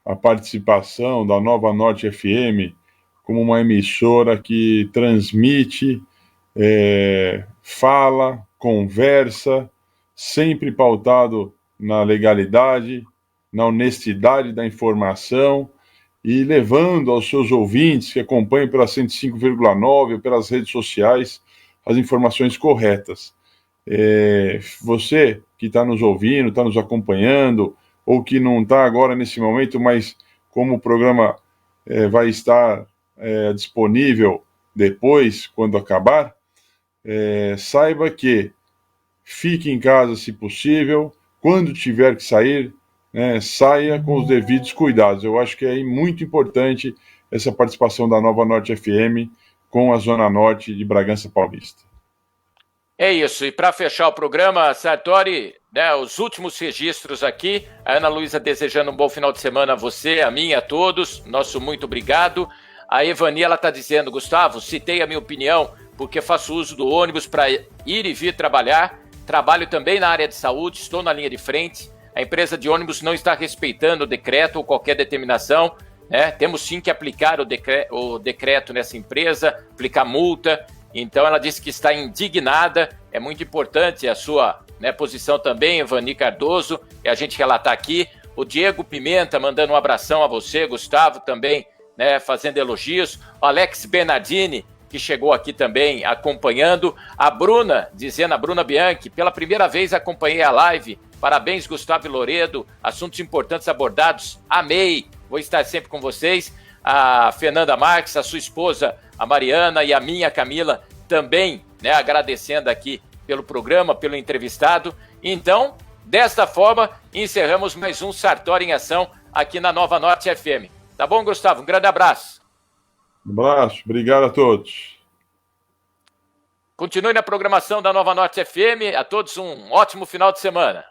H: a participação da Nova Norte FM como uma emissora que transmite, fala, conversa, sempre pautado na legalidade, na honestidade da informação e levando aos seus ouvintes que acompanham pela 105,9 ou pelas redes sociais as informações corretas. Você que está nos ouvindo, está nos acompanhando, ou que não está agora nesse momento, mas como o programa vai estar disponível depois, quando acabar, saiba que fique em casa se possível, quando tiver que sair, saia com os devidos cuidados. Eu acho que é muito importante essa participação da Nova Norte FM com a Zona Norte de Bragança Paulista.
G: É isso, e para fechar o programa, Sartori, né, os últimos registros aqui, a Ana Luísa desejando um bom final de semana a você, a mim, a todos, nosso muito obrigado. A Evani, ela está dizendo, Gustavo, citei a minha opinião, porque faço uso do ônibus para ir e vir trabalhar, trabalho também na área de saúde, estou na linha de frente, a empresa de ônibus não está respeitando o decreto ou qualquer determinação, né? Temos sim que aplicar o decreto nessa empresa, aplicar multa. Então ela disse que está indignada, é muito importante a sua, né, posição também, Evani Cardoso, e a gente relatar aqui. O Diego Pimenta mandando um abração a você, Gustavo, também né, fazendo elogios, o Alex Bernardini, que chegou aqui também acompanhando, a Bruna, dizendo, a Bruna Bianchi, pela primeira vez acompanhei a live, parabéns Gustavo e Loredo, assuntos importantes abordados, amei, vou estar sempre com vocês. A Fernanda Marques, a sua esposa, a Mariana, e a minha Camila também, né, agradecendo aqui pelo programa, pelo entrevistado. Então, desta forma, encerramos mais um Sartori em Ação aqui na Nova Norte FM. Tá bom, Gustavo? Um grande abraço.
H: Um abraço, obrigado a todos.
G: Continue na programação da Nova Norte FM. A todos um ótimo final de semana.